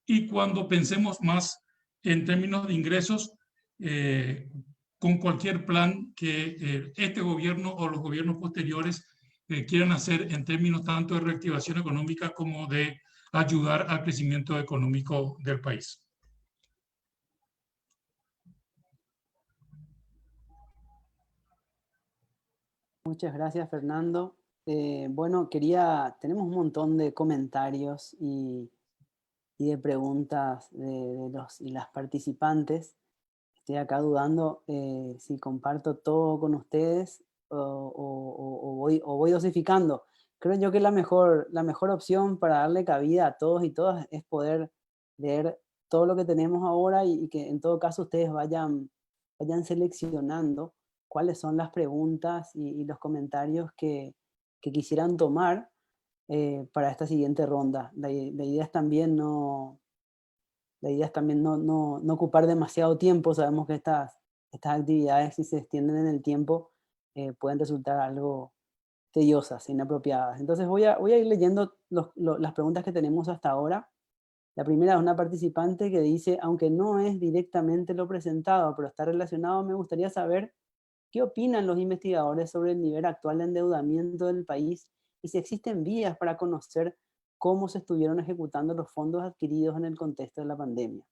y cuando pensemos más en términos de ingresos con cualquier plan que este gobierno o los gobiernos posteriores quieran hacer en términos tanto de reactivación económica como de ayudar al crecimiento económico del país. Muchas gracias, Fernando. Bueno, tenemos un montón de comentarios y de preguntas de los y las participantes. Estoy acá dudando si comparto todo con ustedes o voy dosificando. Creo yo que la mejor opción para darle cabida a todos y todas es poder leer todo lo que tenemos ahora y que en todo caso ustedes vayan seleccionando cuáles son las preguntas y los comentarios que quisieran tomar para esta siguiente ronda. La idea es también no ocupar demasiado tiempo. Sabemos que estas actividades, si se extienden en el tiempo, pueden resultar algo tediosas, inapropiadas. Entonces voy a ir leyendo las preguntas que tenemos hasta ahora. La primera es una participante que dice: aunque no es directamente lo presentado, pero está relacionado, me gustaría saber qué opinan los investigadores sobre el nivel actual de endeudamiento del país y si existen vías para conocer cómo se estuvieron ejecutando los fondos adquiridos en el contexto de la pandemia.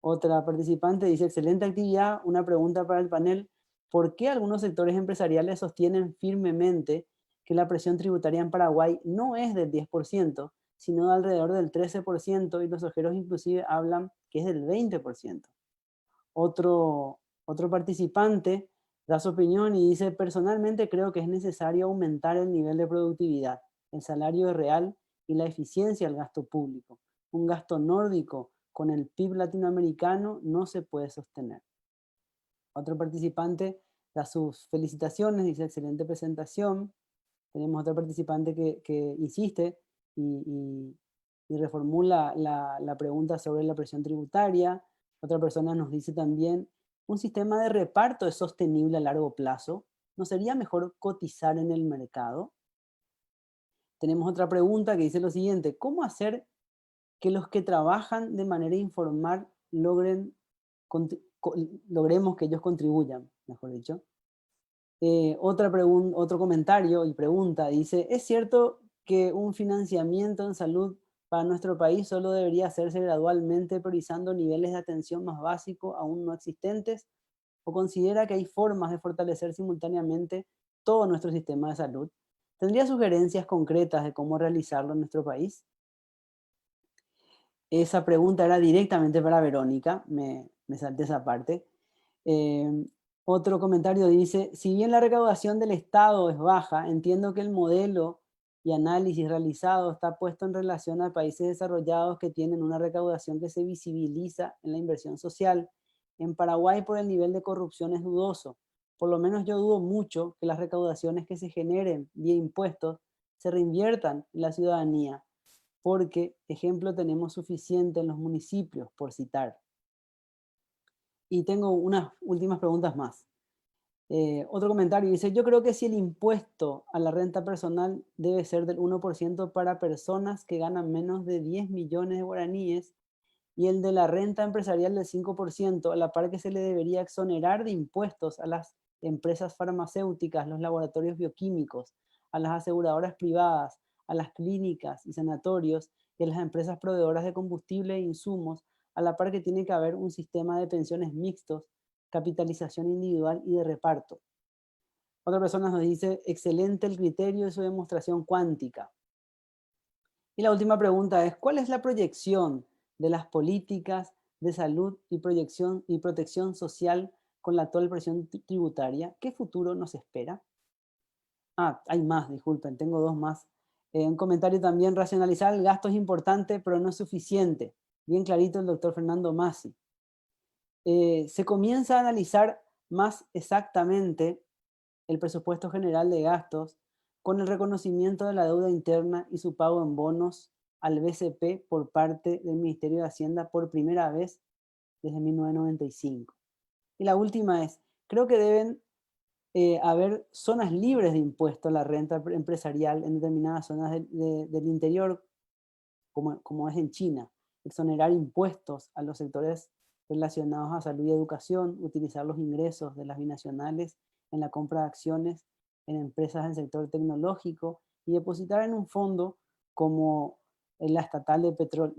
Otra participante dice: excelente actividad, una pregunta para el panel. ¿Por qué algunos sectores empresariales sostienen firmemente que la presión tributaria en Paraguay no es del 10%, sino de alrededor del 13%, y los ojeros inclusive hablan que es del 20%? Otro participante da su opinión y dice: personalmente creo que es necesario aumentar el nivel de productividad, el salario real y la eficiencia del gasto público. Un gasto nórdico con el PIB latinoamericano no se puede sostener. Otro participante da sus felicitaciones, dice: excelente presentación. Tenemos otro participante que insiste y reformula la pregunta sobre la presión tributaria. Otra persona nos dice también: ¿un sistema de reparto es sostenible a largo plazo? ¿No sería mejor cotizar en el mercado? Tenemos otra pregunta que dice lo siguiente: ¿cómo hacer que los que trabajan de manera informal logremos que ellos contribuyan, mejor dicho? Otro comentario y pregunta dice: ¿es cierto que un financiamiento en salud para nuestro país solo debería hacerse gradualmente, priorizando niveles de atención más básicos aún no existentes? ¿O considera que hay formas de fortalecer simultáneamente todo nuestro sistema de salud? ¿Tendría sugerencias concretas de cómo realizarlo en nuestro país? Esa pregunta era directamente para Verónica, me salté esa parte. Otro comentario dice: si bien la recaudación del Estado es baja, entiendo que el modelo y análisis realizado está puesto en relación a países desarrollados que tienen una recaudación que se visibiliza en la inversión social. En Paraguay, por el nivel de corrupción, es dudoso. Por lo menos yo dudo mucho que las recaudaciones que se generen vía impuestos se reinviertan en la ciudadanía, porque ejemplo tenemos suficiente en los municipios, por citar. Y tengo unas últimas preguntas más. Otro comentario dice: yo creo que si el impuesto a la renta personal debe ser del 1% para personas que ganan menos de 10 millones de guaraníes, y el de la renta empresarial del 5%, a la par que se le debería exonerar de impuestos a las empresas farmacéuticas, los laboratorios bioquímicos, a las aseguradoras privadas, a las clínicas y sanatorios y a las empresas proveedoras de combustible e insumos, a la par que tiene que haber un sistema de pensiones mixtos, capitalización individual y de reparto. Otra persona nos dice: excelente el criterio de su demostración cuántica. Y la última pregunta es: ¿cuál es la proyección de las políticas de salud y protección social con la actual presión tributaria, ¿qué futuro nos espera? Ah, hay más, disculpen, tengo dos más. Un comentario también: racionalizar el gasto es importante, pero no es suficiente. Bien clarito el doctor Fernando Masi. Se comienza a analizar más exactamente el presupuesto general de gastos con el reconocimiento de la deuda interna y su pago en bonos al BCP por parte del Ministerio de Hacienda por primera vez desde 1995. Y la última es: creo que deben haber zonas libres de impuesto a la renta empresarial en determinadas zonas del interior, como es en China. Exonerar impuestos a los sectores relacionados a salud y educación, utilizar los ingresos de las binacionales en la compra de acciones en empresas del sector tecnológico y depositar en un fondo como en la estatal de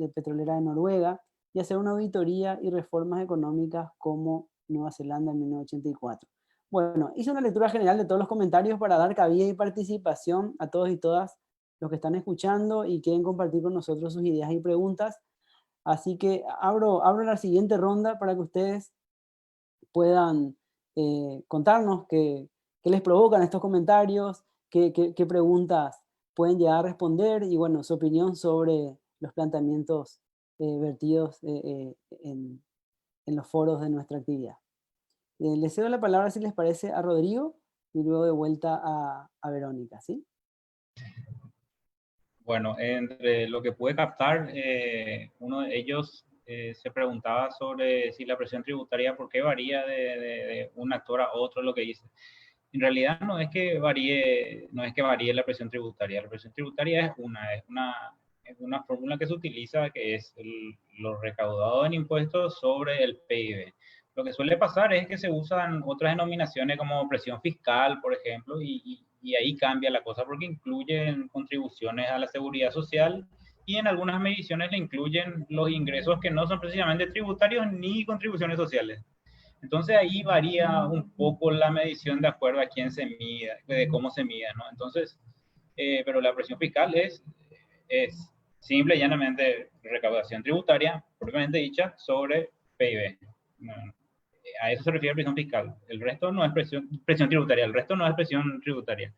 petrolera de Noruega, y hacer una auditoría y reformas económicas como Nueva Zelanda en 1984. Bueno, hice una lectura general de todos los comentarios para dar cabida y participación a todos y todas los que están escuchando y quieren compartir con nosotros sus ideas y preguntas. Así que abro la siguiente ronda para que ustedes puedan contarnos qué les provocan estos comentarios, qué preguntas pueden llegar a responder y, bueno, su opinión sobre los planteamientos vertidos en los foros de nuestra actividad. Les cedo la palabra, si les parece, a Rodrigo y luego de vuelta a Verónica, ¿sí? Bueno, entre lo que pude captar, uno de ellos se preguntaba sobre si la presión tributaria, ¿por qué varía de un actor a otro? Lo que dice. En realidad no es que varíe la presión tributaria. La presión tributaria es una fórmula que se utiliza, que es lo recaudado en impuestos sobre el PIB. Lo que suele pasar es que se usan otras denominaciones como presión fiscal, por ejemplo, y ahí cambia la cosa porque incluyen contribuciones a la seguridad social y en algunas mediciones le incluyen los ingresos que no son precisamente tributarios ni contribuciones sociales. Entonces ahí varía un poco la medición de acuerdo a quién se mida, de cómo se mida, ¿no? Entonces, pero la presión fiscal es simple y llanamente recaudación tributaria, propiamente dicha, sobre PIB. A eso se refiere presión fiscal. El resto no es presión tributaria, el resto no es presión tributaria.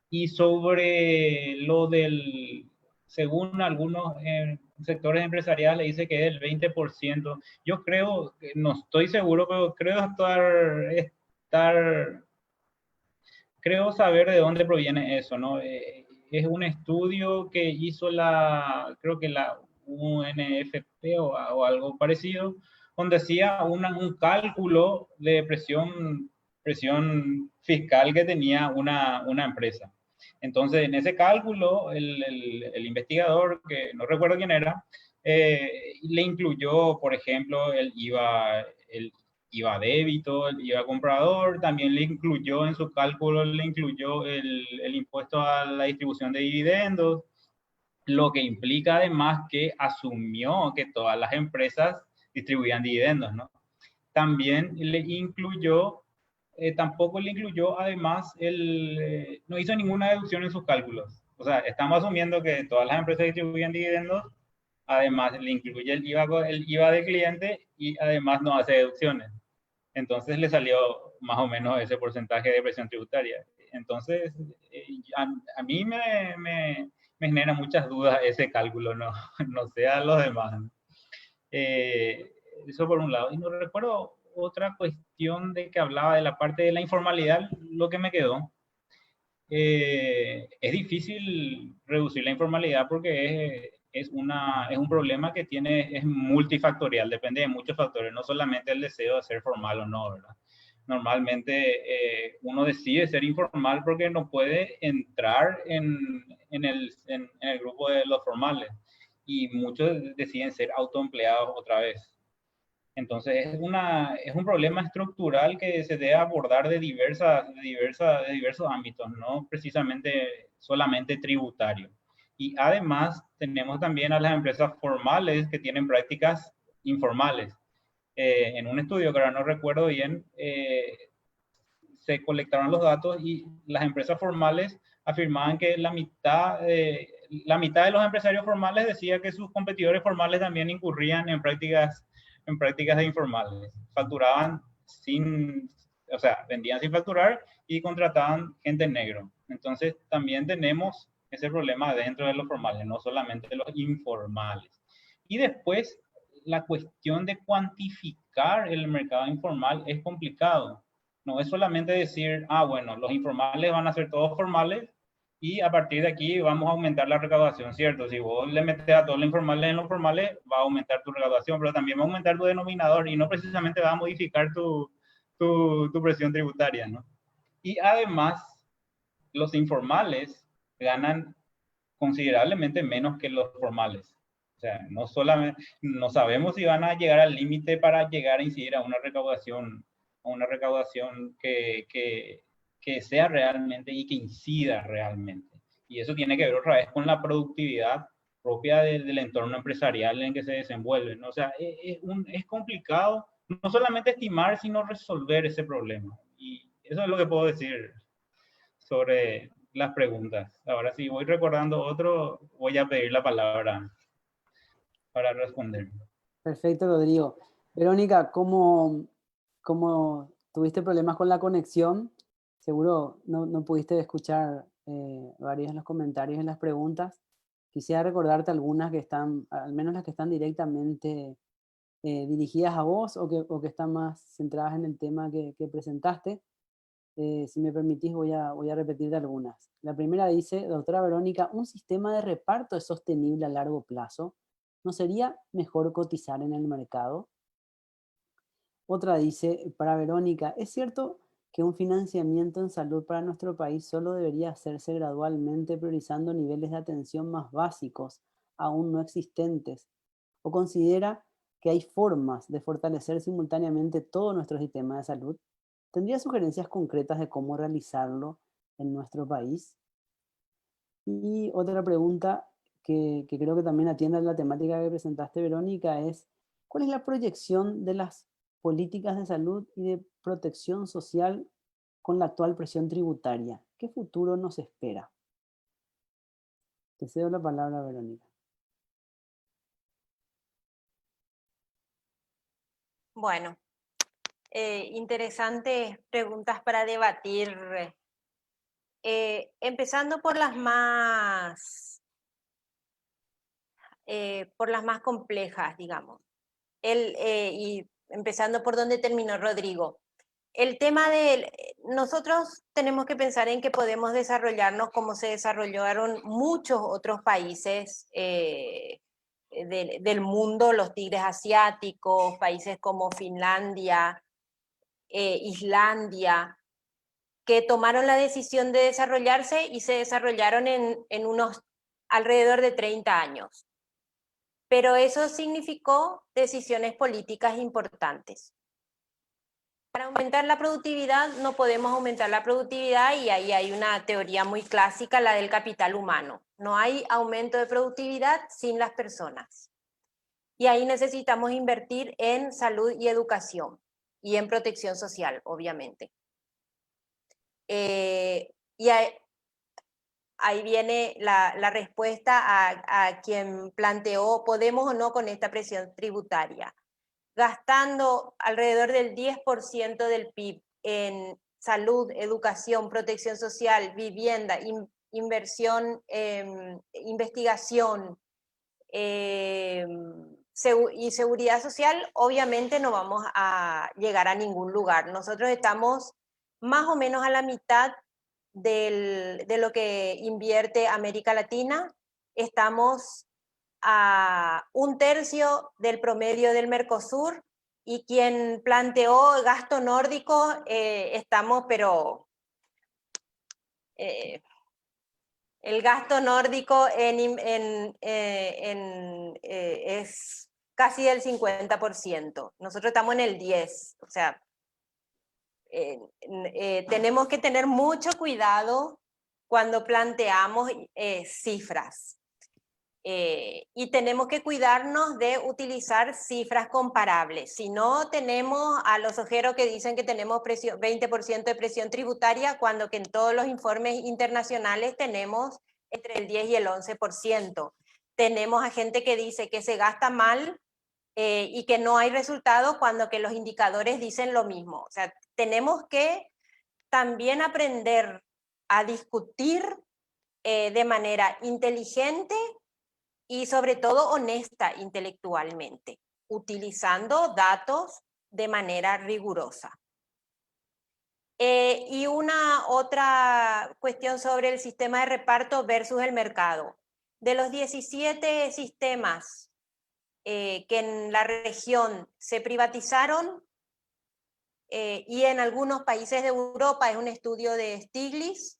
Y sobre lo del, según algunos sectores empresariales, dice que es el 20%. Yo creo, no estoy seguro, pero creo saber de dónde proviene eso, ¿no? Es un estudio que hizo creo que la UNFP o algo parecido, donde hacía un cálculo de presión fiscal que tenía una empresa. Entonces, en ese cálculo, el investigador, que no recuerdo quién era, le incluyó, por ejemplo, el IVA débito, el IVA comprador, también le incluyó en su cálculo, le incluyó el impuesto a la distribución de dividendos, lo que implica además que asumió que todas las empresas distribuían dividendos, ¿no? También le incluyó, tampoco le incluyó además, no hizo ninguna deducción en sus cálculos. O sea, estamos asumiendo que todas las empresas distribuyen dividendos, además le incluye el IVA del cliente y además no hace deducciones. Entonces le salió más o menos ese porcentaje de presión tributaria. Entonces, a mí me genera muchas dudas ese cálculo, no sé a los demás. Eso por un lado. Y no recuerdo otra cuestión de que hablaba de la parte de la informalidad, lo que me quedó. Es difícil reducir la informalidad porque es un problema que es multifactorial, depende de muchos factores, no solamente el deseo de ser formal o no, ¿verdad? Normalmente uno decide ser informal porque no puede entrar en el grupo de los formales y muchos deciden ser autoempleados otra vez. Entonces es un problema estructural que se debe abordar de diversos ámbitos, no precisamente solamente tributario. Y además tenemos también a las empresas formales que tienen prácticas informales. En un estudio que ahora no recuerdo bien, se colectaron los datos y las empresas formales afirmaban que la mitad de los empresarios formales decía que sus competidores formales también incurrían en prácticas en prácticas de informales. Facturaban sin, o sea, vendían sin facturar y contrataban gente en negro. Entonces también tenemos ese problema dentro de los formales, no solamente los informales. Y después, la cuestión de cuantificar el mercado informal es complicado. No es solamente decir, ah, bueno, los informales van a ser todos formales y a partir de aquí vamos a aumentar la recaudación, ¿cierto? Si vos le metes a todos los informales en los formales, va a aumentar tu recaudación, pero también va a aumentar tu denominador y no precisamente va a modificar tu presión tributaria, ¿no? Y además, los informales ganan considerablemente menos que los formales. O sea, no solamente, no sabemos si van a llegar al límite para llegar a incidir a una recaudación que sea realmente y que incida realmente. Y eso tiene que ver otra vez con la productividad propia del entorno empresarial en que se desenvuelven, ¿no? O sea, es complicado no solamente estimar, sino resolver ese problema. Y eso es lo que puedo decir sobre las preguntas. Ahora, si voy recordando otro, voy a pedir la palabra para responder. Perfecto, Rodrigo. Verónica, ¿cómo tuviste problemas con la conexión? Seguro no pudiste escuchar varios de los comentarios en las preguntas. Quisiera recordarte algunas que están, al menos las que están directamente dirigidas a vos o que están más centradas en el tema que presentaste. Si me permitís, voy a repetirte algunas. La primera dice, doctora Verónica, ¿un sistema de reparto es sostenible a largo plazo? ¿No sería mejor cotizar en el mercado? Otra dice, para Verónica, ¿es cierto que un financiamiento en salud para nuestro país solo debería hacerse gradualmente priorizando niveles de atención más básicos, aún no existentes? ¿O considera que hay formas de fortalecer simultáneamente todo nuestro sistema de salud? ¿Tendría sugerencias concretas de cómo realizarlo en nuestro país? Y otra pregunta que creo que también atiende a la temática que presentaste, Verónica, es ¿cuál es la proyección de las políticas de salud y de protección social con la actual presión tributaria? ¿Qué futuro nos espera? Te cedo la palabra, Verónica. Bueno, interesantes preguntas para debatir. Empezando por las más complejas, digamos. Y empezando por donde terminó Rodrigo. El tema de nosotros tenemos que pensar en que podemos desarrollarnos como se desarrollaron muchos otros países del mundo, los tigres asiáticos, países como Finlandia, Islandia, que tomaron la decisión de desarrollarse y se desarrollaron en unos alrededor de 30 años. Pero eso significó decisiones políticas importantes. Para aumentar la productividad no podemos aumentar la productividad y ahí hay una teoría muy clásica, la del capital humano. No hay aumento de productividad sin las personas. Y ahí necesitamos invertir en salud y educación y en protección social, obviamente. Y ahí viene la respuesta a quien planteó, ¿podemos o no con esta presión tributaria? Gastando alrededor del 10% del PIB en salud, educación, protección social, vivienda, inversión, investigación y seguridad social, obviamente no vamos a llegar a ningún lugar. Nosotros estamos más o menos a la mitad de lo que invierte América Latina, estamos a 1/3 del promedio del Mercosur, y quien planteó gasto nórdico, estamos, pero el gasto nórdico es casi del 50%, nosotros estamos en el 10%, o sea, tenemos que tener mucho cuidado cuando planteamos cifras. Y tenemos que cuidarnos de utilizar cifras comparables. Si no, tenemos a los ojeros que dicen que tenemos 20% de presión tributaria, cuando que en todos los informes internacionales tenemos entre el 10 y el 11%. Tenemos a gente que dice que se gasta mal y que no hay resultados cuando que los indicadores dicen lo mismo. O sea, tenemos que también aprender a discutir de manera inteligente y sobre todo honesta intelectualmente, utilizando datos de manera rigurosa. Y una otra cuestión sobre el sistema de reparto versus el mercado. De los 17 sistemas que en la región se privatizaron, y en algunos países de Europa, es un estudio de Stiglitz,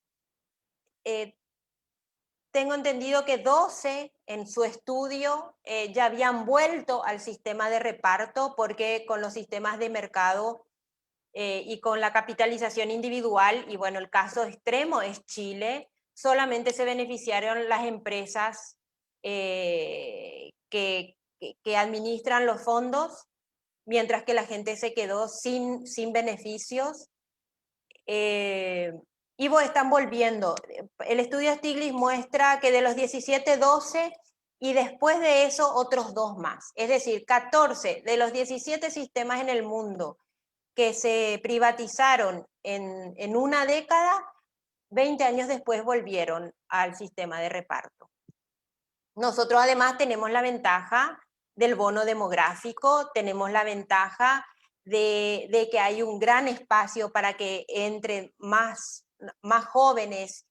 tengo entendido que 12 en su estudio ya habían vuelto al sistema de reparto, porque con los sistemas de mercado y con la capitalización individual, y bueno, el caso extremo es Chile, solamente se beneficiaron las empresas que administran los fondos, mientras que la gente se quedó sin beneficios. Y están volviendo. El estudio Stiglitz muestra que de los 17, 12, y después de eso otros 2 más. Es decir, 14 de los 17 sistemas en el mundo que se privatizaron en una década, 20 años después volvieron al sistema de reparto. Nosotros además tenemos la ventaja del bono demográfico, tenemos la ventaja de que hay un gran espacio para que entren más jóvenes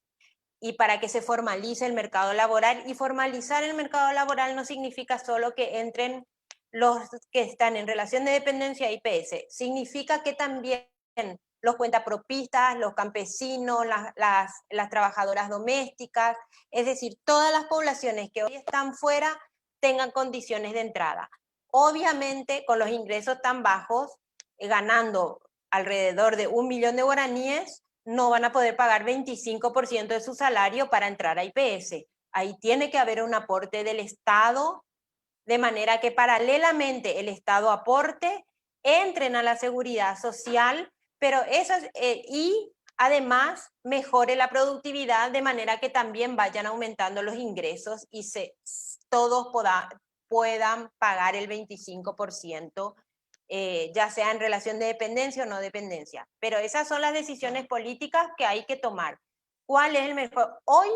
y para que se formalice el mercado laboral. Y formalizar el mercado laboral no significa solo que entren los que están en relación de dependencia IPS, significa que también los cuentapropistas, los campesinos, las trabajadoras domésticas, es decir, todas las poblaciones que hoy están fuera tengan condiciones de entrada. Obviamente, con los ingresos tan bajos, ganando alrededor de 1 millón de guaraníes, no van a poder pagar 25% de su salario para entrar a IPS. Ahí tiene que haber un aporte del Estado, de manera que paralelamente el Estado aporte, entren a la seguridad social, pero eso y además mejore la productividad, de manera que también vayan aumentando los ingresos y todos puedan pagar el 25%, ya sea en relación de dependencia o no dependencia. Pero esas son las decisiones políticas que hay que tomar. ¿Cuál es el mejor? Hoy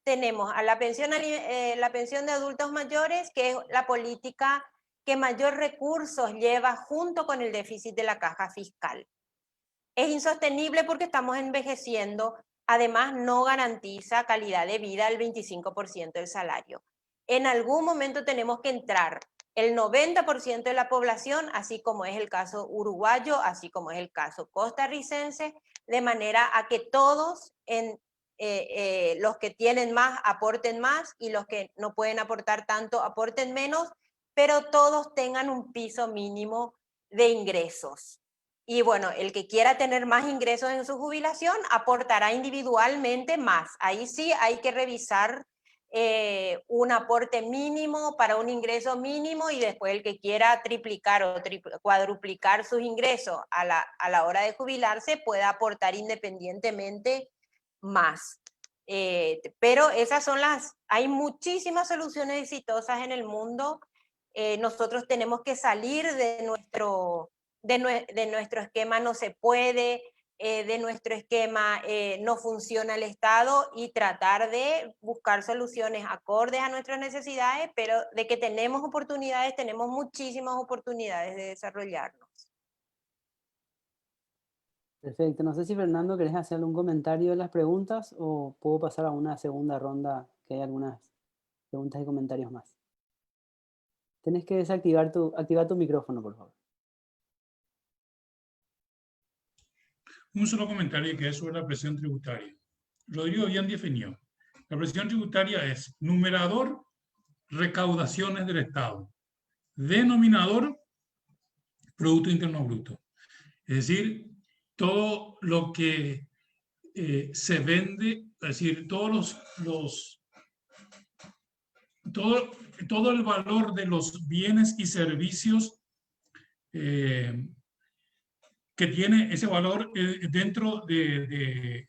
tenemos a la pensión de adultos mayores, que es la política que mayor recursos lleva junto con el déficit de la caja fiscal. Es insostenible porque estamos envejeciendo, además no garantiza calidad de vida al 25% del salario. En algún momento tenemos que entrar el 90% de la población, así como es el caso uruguayo, así como es el caso costarricense, de manera a que todos, los que tienen más aporten más y los que no pueden aportar tanto aporten menos, pero todos tengan un piso mínimo de ingresos. Y bueno, el que quiera tener más ingresos en su jubilación aportará individualmente más. Ahí sí hay que revisar un aporte mínimo para un ingreso mínimo, y después el que quiera triplicar o cuadruplicar sus ingresos a la hora de jubilarse pueda aportar independientemente más. Pero esas son hay muchísimas soluciones exitosas en el mundo. Nosotros tenemos que salir de nuestro esquema no se puede, de nuestro esquema no funciona el Estado, y tratar de buscar soluciones acordes a nuestras necesidades, pero de que tenemos oportunidades, tenemos muchísimas oportunidades de desarrollarnos. Perfecto. No sé si Fernando querés hacer algún comentario de las preguntas o puedo pasar a una segunda ronda, que hay algunas preguntas y comentarios más. Tenés que activar tu micrófono, por favor. Un solo comentario que es sobre la presión tributaria. Rodrigo bien definió. La presión tributaria es numerador, recaudaciones del Estado. Denominador, Producto Interno Bruto. Es decir, todo lo que se vende, es decir, todo el valor de los bienes y servicios que tiene ese valor dentro de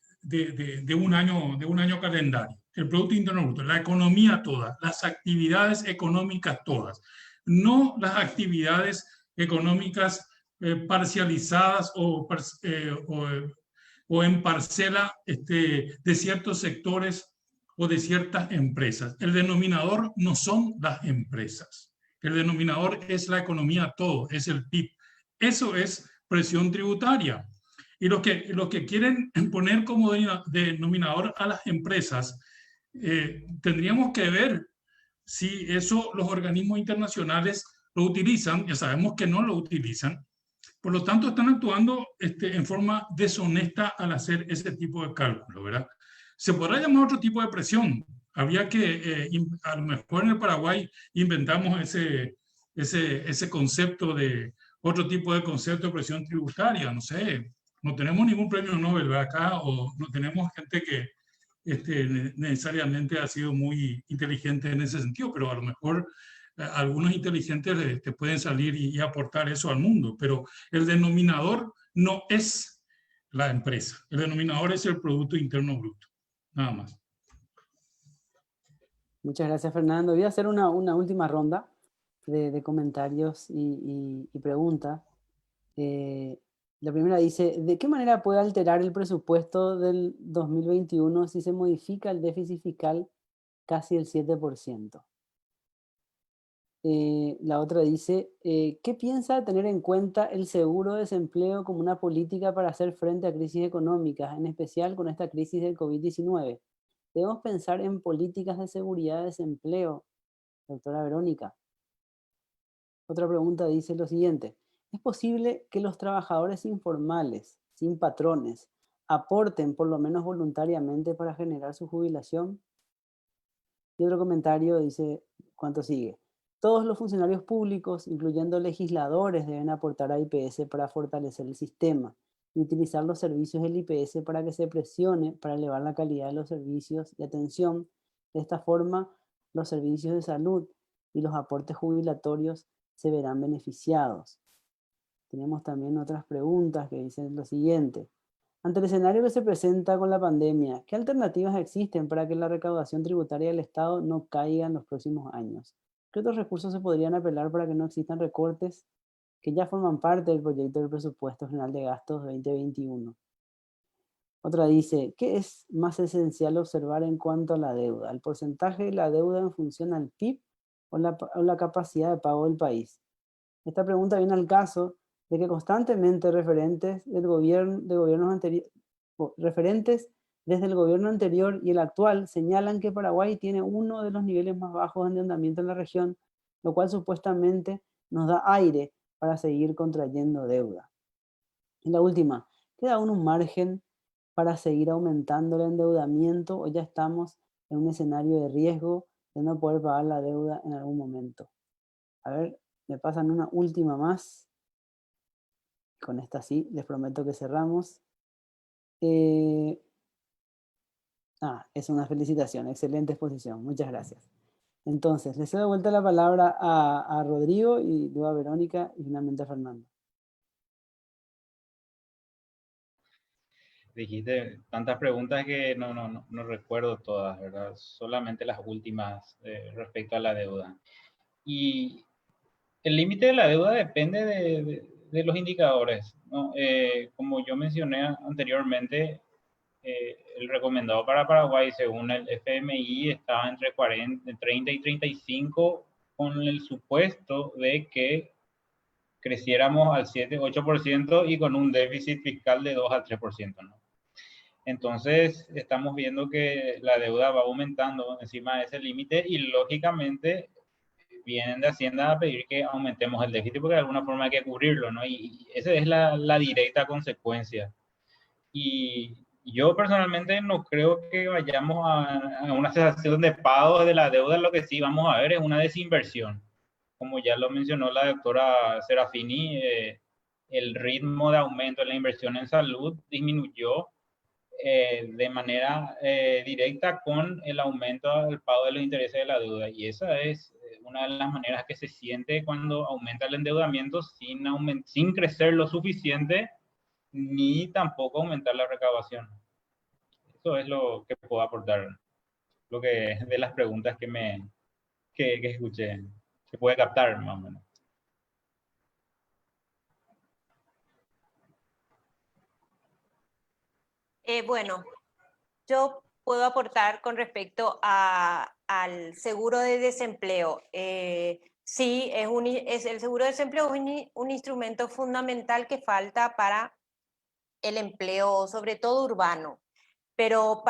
un año calendario. El Producto Interno Bruto, la economía toda, las actividades económicas todas, no las actividades económicas parcializadas o en parcela de ciertos sectores o de ciertas empresas. El denominador no son las empresas. El denominador es la economía todo, es el PIB. Eso es presión tributaria. Y los que quieren poner como denominador a las empresas, tendríamos que ver si eso los organismos internacionales lo utilizan. Ya sabemos que no lo utilizan. Por lo tanto, están actuando en forma deshonesta al hacer ese tipo de cálculo, ¿verdad? Se podrá llamar otro tipo de presión. Había que, a lo mejor en el Paraguay inventamos ese concepto de, otro tipo de concepto de presión tributaria, no sé. No tenemos ningún premio Nobel, ¿verdad? Acá, o no tenemos gente que necesariamente ha sido muy inteligente en ese sentido, pero a lo mejor algunos inteligentes te pueden salir y aportar eso al mundo, pero el denominador no es la empresa, el denominador es el Producto Interno Bruto, nada más. Muchas gracias, Fernando. Voy a hacer una última ronda de comentarios y preguntas. La primera dice, ¿de qué manera puede alterar el presupuesto del 2021 si se modifica el déficit fiscal casi el 7%? La otra dice, ¿qué piensa tener en cuenta el seguro de desempleo como una política para hacer frente a crisis económicas, en especial con esta crisis del COVID-19? ¿Debemos pensar en políticas de seguridad de desempleo, doctora Verónica? Otra pregunta dice lo siguiente, ¿es posible que los trabajadores informales, sin patrones, aporten por lo menos voluntariamente para generar su jubilación? Y otro comentario dice, ¿cuánto sigue? Todos los funcionarios públicos, incluyendo legisladores, deben aportar a IPS para fortalecer el sistema y utilizar los servicios del IPS para que se presione para elevar la calidad de los servicios y atención. De esta forma, los servicios de salud y los aportes jubilatorios se verán beneficiados. Tenemos también otras preguntas que dicen lo siguiente. Ante el escenario que se presenta con la pandemia, ¿qué alternativas existen para que la recaudación tributaria del Estado no caiga en los próximos años? ¿Qué otros recursos se podrían apelar para que no existan recortes que ya forman parte del proyecto del Presupuesto General de Gastos 2021? Otra dice, ¿qué es más esencial observar en cuanto a la deuda? ¿El porcentaje de la deuda en función al PIB o la capacidad de pago del país? Esta pregunta viene al caso de que constantemente referentes desde el gobierno anterior y el actual señalan que Paraguay tiene uno de los niveles más bajos de endeudamiento en la región, lo cual supuestamente nos da aire para seguir contrayendo deuda. Y la última, ¿queda aún un margen para seguir aumentando el endeudamiento o ya estamos en un escenario de riesgo de no poder pagar la deuda en algún momento? A ver, me pasan una última más. Con esta sí, les prometo que cerramos. Es una felicitación, excelente exposición, muchas gracias. Entonces, les doy de vuelta la palabra a Rodrigo y luego a Verónica y finalmente a Fernando. Dijiste tantas preguntas que no recuerdo todas, ¿verdad? Solamente las últimas respecto a la deuda. Y el límite de la deuda depende de los indicadores, ¿no? Como yo mencioné anteriormente, el recomendado para Paraguay, según el FMI, estaba entre 30 y 35, con el supuesto de que creciéramos al 7-8% y con un déficit fiscal de 2 al 3%, ¿no? Entonces, estamos viendo que la deuda va aumentando encima de ese límite y lógicamente vienen de Hacienda a pedir que aumentemos el déficit porque de alguna forma hay que cubrirlo, ¿no? Y esa es la directa consecuencia. Y yo personalmente no creo que vayamos a una cesación de pagos de la deuda. Lo que sí vamos a ver es una desinversión. Como ya lo mencionó la doctora Serafini, el ritmo de aumento de la inversión en salud disminuyó de manera directa con el aumento del pago de los intereses de la deuda. Y esa es una de las maneras que se siente cuando aumenta el endeudamiento sin crecer lo suficiente ni tampoco aumentar la recaudación. Eso es lo que puedo aportar, lo que de las preguntas que escuché. se puede captar más o menos. Bueno, yo puedo aportar con respecto al seguro de desempleo. Sí, el seguro de desempleo es un instrumento fundamental que falta para el empleo, sobre todo urbano. Pero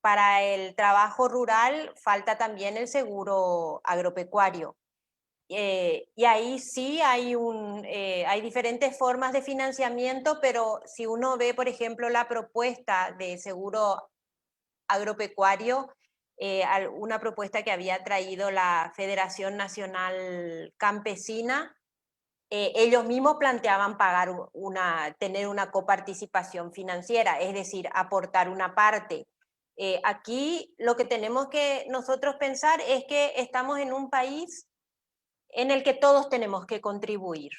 para el trabajo rural falta también el seguro agropecuario. Y ahí sí hay diferentes formas de financiamiento, pero si uno ve, por ejemplo, la propuesta de seguro agropecuario, una propuesta que había traído la Federación Nacional Campesina, ellos mismos planteaban tener una coparticipación financiera, es decir, aportar una parte. Aquí lo que tenemos que nosotros pensar es que estamos en un país en el que todos tenemos que contribuir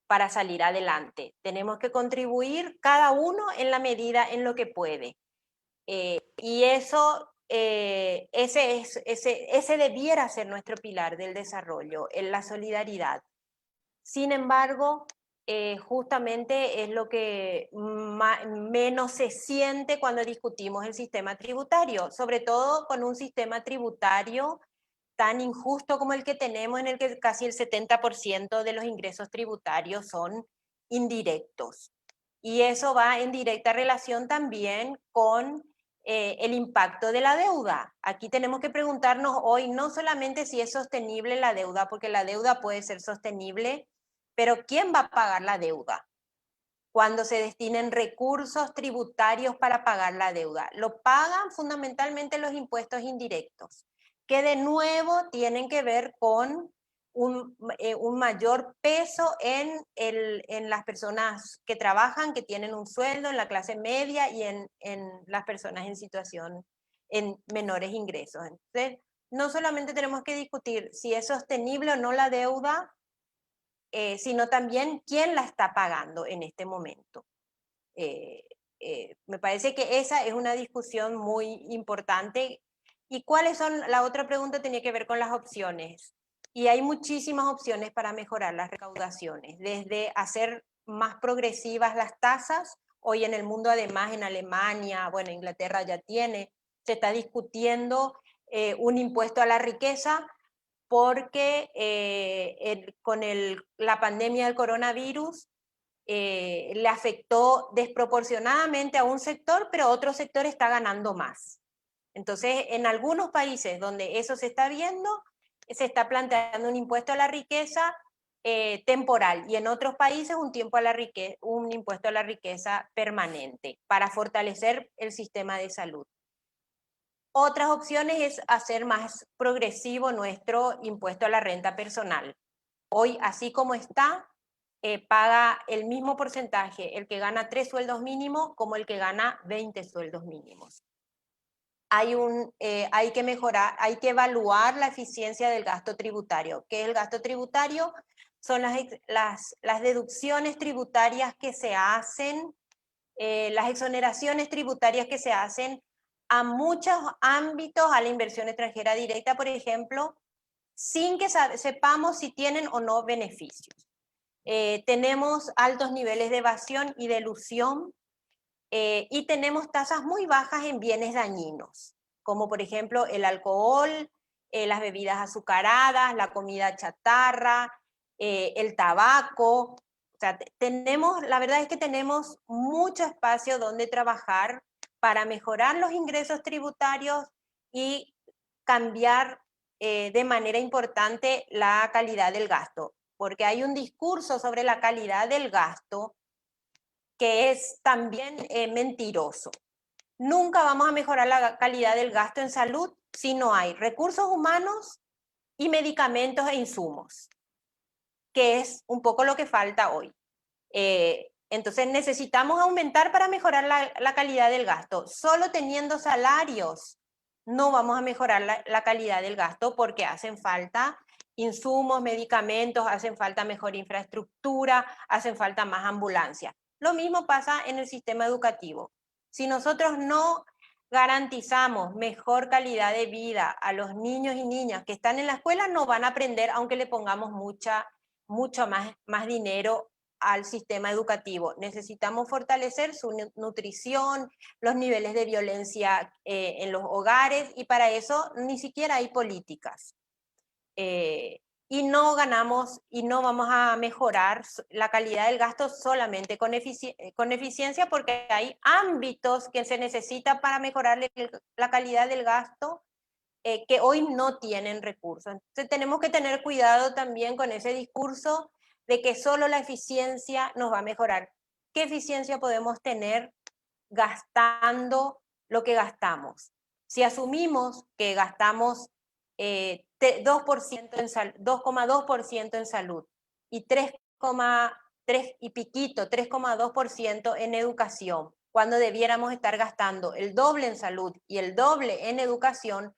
para salir adelante. Tenemos que contribuir cada uno en la medida en lo que puede. Y eso, ese debiera ser nuestro pilar del desarrollo, en la solidaridad. Sin embargo, justamente es lo que menos se siente cuando discutimos el sistema tributario, sobre todo con un sistema tributario tan injusto como el que tenemos, en el que casi el 70% de los ingresos tributarios son indirectos. Y eso va en directa relación también con el impacto de la deuda. Aquí tenemos que preguntarnos hoy no solamente si es sostenible la deuda, porque la deuda puede ser sostenible, pero ¿quién va a pagar la deuda? Cuando se destinen recursos tributarios para pagar la deuda. Lo pagan fundamentalmente los impuestos indirectos, que de nuevo tienen que ver con un mayor peso en las personas que trabajan, que tienen un sueldo, en la clase media y en las personas en situación, en menores ingresos. Entonces, no solamente tenemos que discutir si es sostenible o no la deuda, sino también quién la está pagando en este momento. Me parece que esa es una discusión muy importante. ¿Y cuáles son? La otra pregunta tenía que ver con las opciones. Y hay muchísimas opciones para mejorar las recaudaciones, desde hacer más progresivas las tasas. Hoy en el mundo, además, en Alemania, bueno, Inglaterra ya tiene, se está discutiendo un impuesto a la riqueza, porque con la pandemia del coronavirus le afectó desproporcionadamente a un sector, pero otro sector está ganando más. Entonces, en algunos países donde eso se está viendo, se está planteando un impuesto a la riqueza temporal, y en otros países un impuesto a la riqueza permanente para fortalecer el sistema de salud. Otras opciones es hacer más progresivo nuestro impuesto a la renta personal. Hoy, así como está, paga el mismo porcentaje el que gana 3 sueldos mínimos como el que gana 20 sueldos mínimos. Hay que mejorar, hay que evaluar la eficiencia del gasto tributario. ¿Qué es el gasto tributario? Son las deducciones tributarias que se hacen, las exoneraciones tributarias que se hacen a muchos ámbitos, a la inversión extranjera directa, por ejemplo, sin que sepamos si tienen o no beneficios. Tenemos altos niveles de evasión y de elusión, y tenemos tasas muy bajas en bienes dañinos, como por ejemplo el alcohol, las bebidas azucaradas, la comida chatarra, el tabaco. O sea, la verdad es que tenemos mucho espacio donde trabajar para mejorar los ingresos tributarios y cambiar de manera importante la calidad del gasto, porque hay un discurso sobre la calidad del gasto que es también mentiroso. Nunca vamos a mejorar la calidad del gasto en salud si no hay recursos humanos y medicamentos e insumos, que es un poco lo que falta hoy. Entonces necesitamos aumentar para mejorar la calidad del gasto. Solo teniendo salarios no vamos a mejorar la calidad del gasto, porque hacen falta insumos, medicamentos, hacen falta mejor infraestructura, hacen falta más ambulancias. Lo mismo pasa en el sistema educativo. Si nosotros no garantizamos mejor calidad de vida a los niños y niñas que están en la escuela, no van a aprender aunque le pongamos mucho más dinero al sistema educativo. Necesitamos fortalecer su nutrición, los niveles de violencia en los hogares, y para eso ni siquiera hay políticas. Y no ganamos y no vamos a mejorar la calidad del gasto solamente con eficiencia, porque hay ámbitos que se necesita para mejorar la calidad del gasto que hoy no tienen recursos. Entonces tenemos que tener cuidado también con ese discurso de que solo la eficiencia nos va a mejorar. ¿Qué eficiencia podemos tener gastando lo que gastamos? Si asumimos que gastamos 2,2% en salud y 3,2% en educación, cuando debiéramos estar gastando el doble en salud y el doble en educación,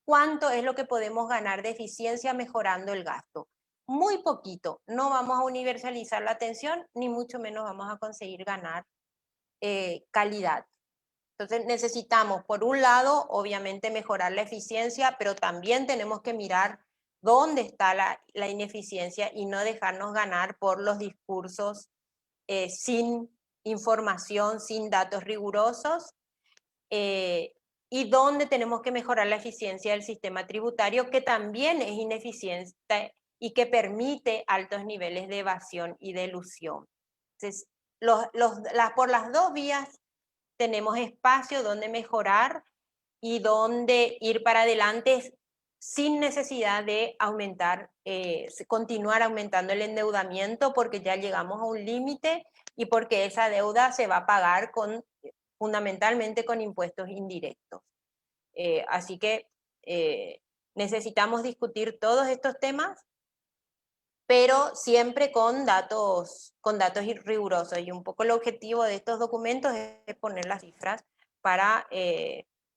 ¿cuánto es lo que podemos ganar de eficiencia mejorando el gasto? Muy poquito. No vamos a universalizar la atención, ni mucho menos vamos a conseguir ganar calidad. Entonces necesitamos, por un lado, obviamente mejorar la eficiencia, pero también tenemos que mirar dónde está la ineficiencia y no dejarnos ganar por los discursos sin información, sin datos rigurosos, y dónde tenemos que mejorar la eficiencia del sistema tributario, que también es ineficiente y que permite altos niveles de evasión y de elusión. Entonces, por las dos vías tenemos espacio donde mejorar y donde ir para adelante sin necesidad de continuar aumentando el endeudamiento, porque ya llegamos a un límite y porque esa deuda se va a pagar fundamentalmente con impuestos indirectos. Así que necesitamos discutir todos estos temas, pero siempre con datos rigurosos. Y un poco el objetivo de estos documentos es poner las cifras para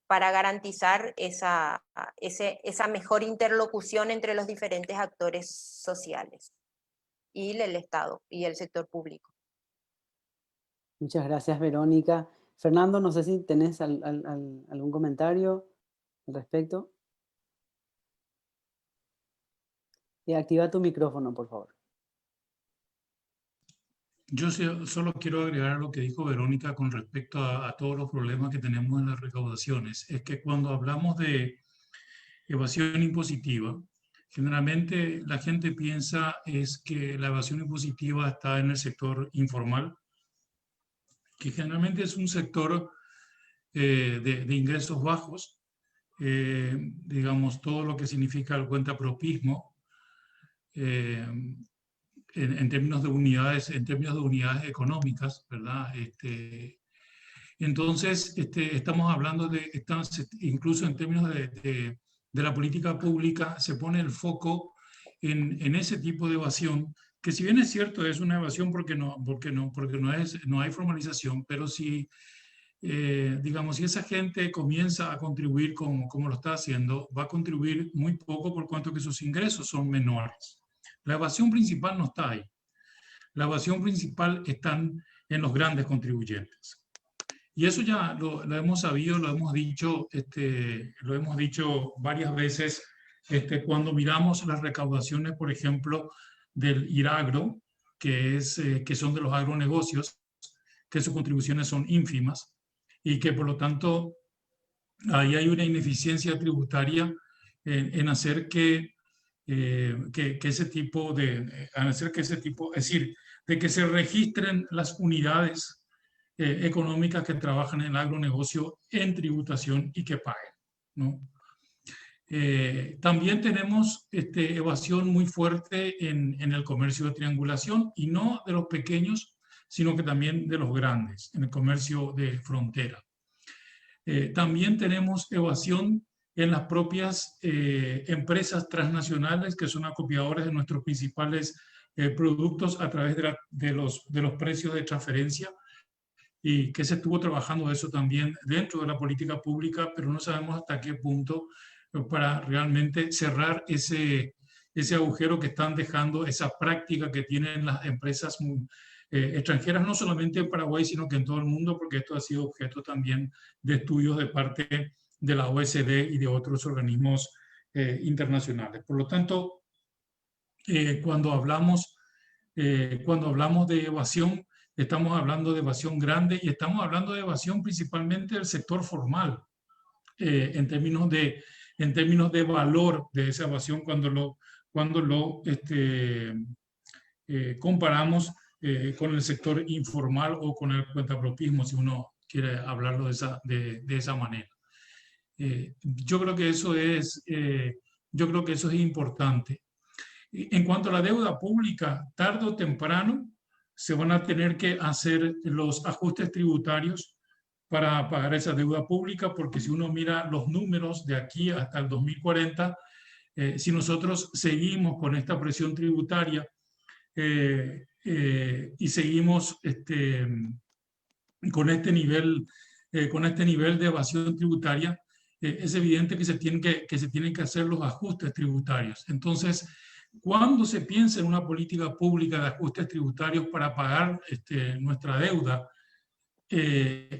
garantizar esa mejor interlocución entre los diferentes actores sociales y el Estado y el sector público. Muchas gracias, Verónica. Fernando, no sé si tenés algún comentario al respecto. Activa tu micrófono, por favor. Yo solo quiero agregar a lo que dijo Verónica con respecto a todos los problemas que tenemos en las recaudaciones. Es que cuando hablamos de evasión impositiva, generalmente la gente piensa es que la evasión impositiva está en el sector informal, que generalmente es un sector de ingresos bajos, digamos, todo lo que significa el cuentapropismo, en términos de unidades económicas, ¿verdad? Entonces, estamos hablando incluso en términos de la política pública, se pone el foco en ese tipo de evasión, que si bien es cierto, es una evasión porque no hay formalización, pero si, digamos, si esa gente comienza a contribuir como lo está haciendo, va a contribuir muy poco por cuanto que sus ingresos son menores. La evasión principal no está ahí. La evasión principal está en los grandes contribuyentes. Y eso ya lo hemos sabido, lo hemos dicho varias veces cuando miramos las recaudaciones, por ejemplo, del IRAGRO, que son de los agronegocios, que sus contribuciones son ínfimas y que por lo tanto ahí hay una ineficiencia tributaria en hacer que ese tipo, es decir, de que se registren las unidades económicas que trabajan en el agronegocio en tributación y que paguen, ¿no? También tenemos evasión muy fuerte en el comercio de triangulación, y no de los pequeños, sino que también de los grandes, en el comercio de frontera. También tenemos evasión en las propias empresas transnacionales que son acopiadores de nuestros principales productos a través de los precios de transferencia, y que se estuvo trabajando eso también dentro de la política pública, pero no sabemos hasta qué punto para realmente cerrar ese agujero que están dejando, esa práctica que tienen las empresas extranjeras, no solamente en Paraguay, sino que en todo el mundo, porque esto ha sido objeto también de estudios de parte de la OECD y de otros organismos internacionales. Por lo tanto, cuando hablamos de evasión, estamos hablando de evasión grande y estamos hablando de evasión principalmente del sector formal, en términos de valor de esa evasión cuando lo comparamos con el sector informal o con el cuentapropismo, si uno quiere hablarlo de esa manera. Yo creo que eso es importante. En cuanto a la deuda pública, tarde o temprano se van a tener que hacer los ajustes tributarios para pagar esa deuda pública, porque si uno mira los números de aquí hasta el 2040, si nosotros seguimos con esta presión tributaria y seguimos con este nivel de evasión tributaria, es evidente que se tienen que hacer los ajustes tributarios. Entonces, cuando se piensa en una política pública de ajustes tributarios para pagar nuestra deuda,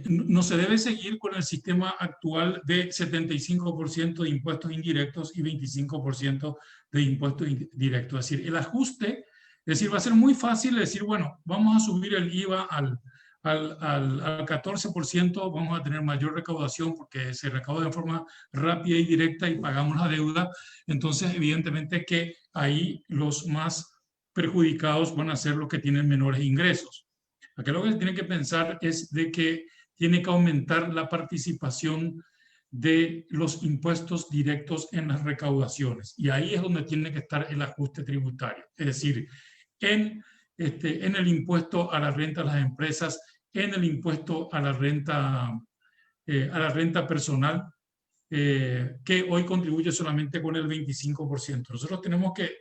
no se debe seguir con el sistema actual de 75% de impuestos indirectos y 25% de impuestos directos. Es decir, el ajuste, va a ser muy fácil decir, bueno, vamos a subir el IVA al 14%, vamos a tener mayor recaudación porque se recauda de forma rápida y directa y pagamos la deuda. Entonces, evidentemente que ahí los más perjudicados van a ser los que tienen menores ingresos. Aquí lo que se tiene que pensar es de que tiene que aumentar la participación de los impuestos directos en las recaudaciones. Y ahí es donde tiene que estar el ajuste tributario. Es decir, en el impuesto a la renta de las empresas, en el impuesto a la renta personal, que hoy contribuye solamente con el 25%. Nosotros tenemos que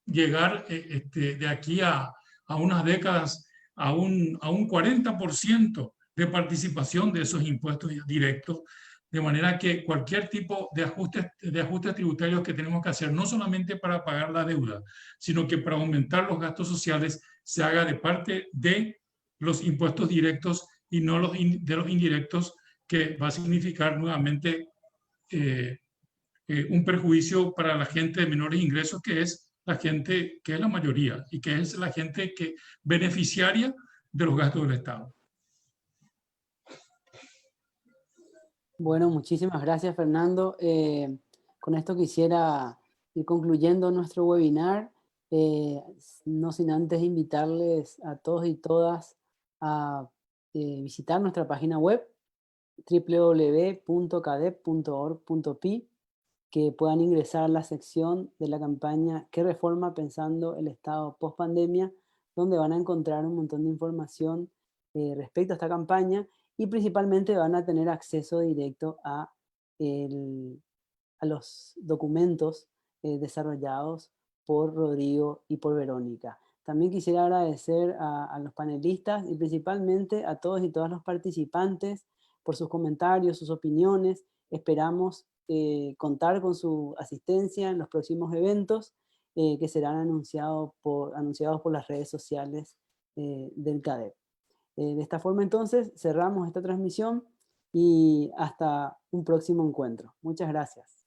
llegar de aquí a unas décadas a un 40% de participación de esos impuestos directos, de manera que cualquier tipo de ajustes tributarios que tenemos que hacer, no solamente para pagar la deuda, sino que para aumentar los gastos sociales, se haga de parte de los impuestos directos y no de los indirectos, que va a significar nuevamente un perjuicio para la gente de menores ingresos, que es la gente, que es la mayoría, y que es la gente beneficiaria de los gastos del Estado. Bueno, muchísimas gracias, Fernando. Con esto quisiera ir concluyendo nuestro webinar, no sin antes invitarles a todos y todas a visitar nuestra página web www.cadep.org.pi, que puedan ingresar a la sección de la campaña ¿Qué reforma pensando el Estado post-pandemia?, donde van a encontrar un montón de información respecto a esta campaña, y principalmente van a tener acceso directo a los documentos desarrollados por Rodrigo y por Verónica. También quisiera agradecer a los panelistas y principalmente a todos y todas los participantes por sus comentarios, sus opiniones. Esperamos contar con su asistencia en los próximos eventos que serán anunciados por las redes sociales del CADEP. De esta forma entonces cerramos esta transmisión y hasta un próximo encuentro. Muchas gracias.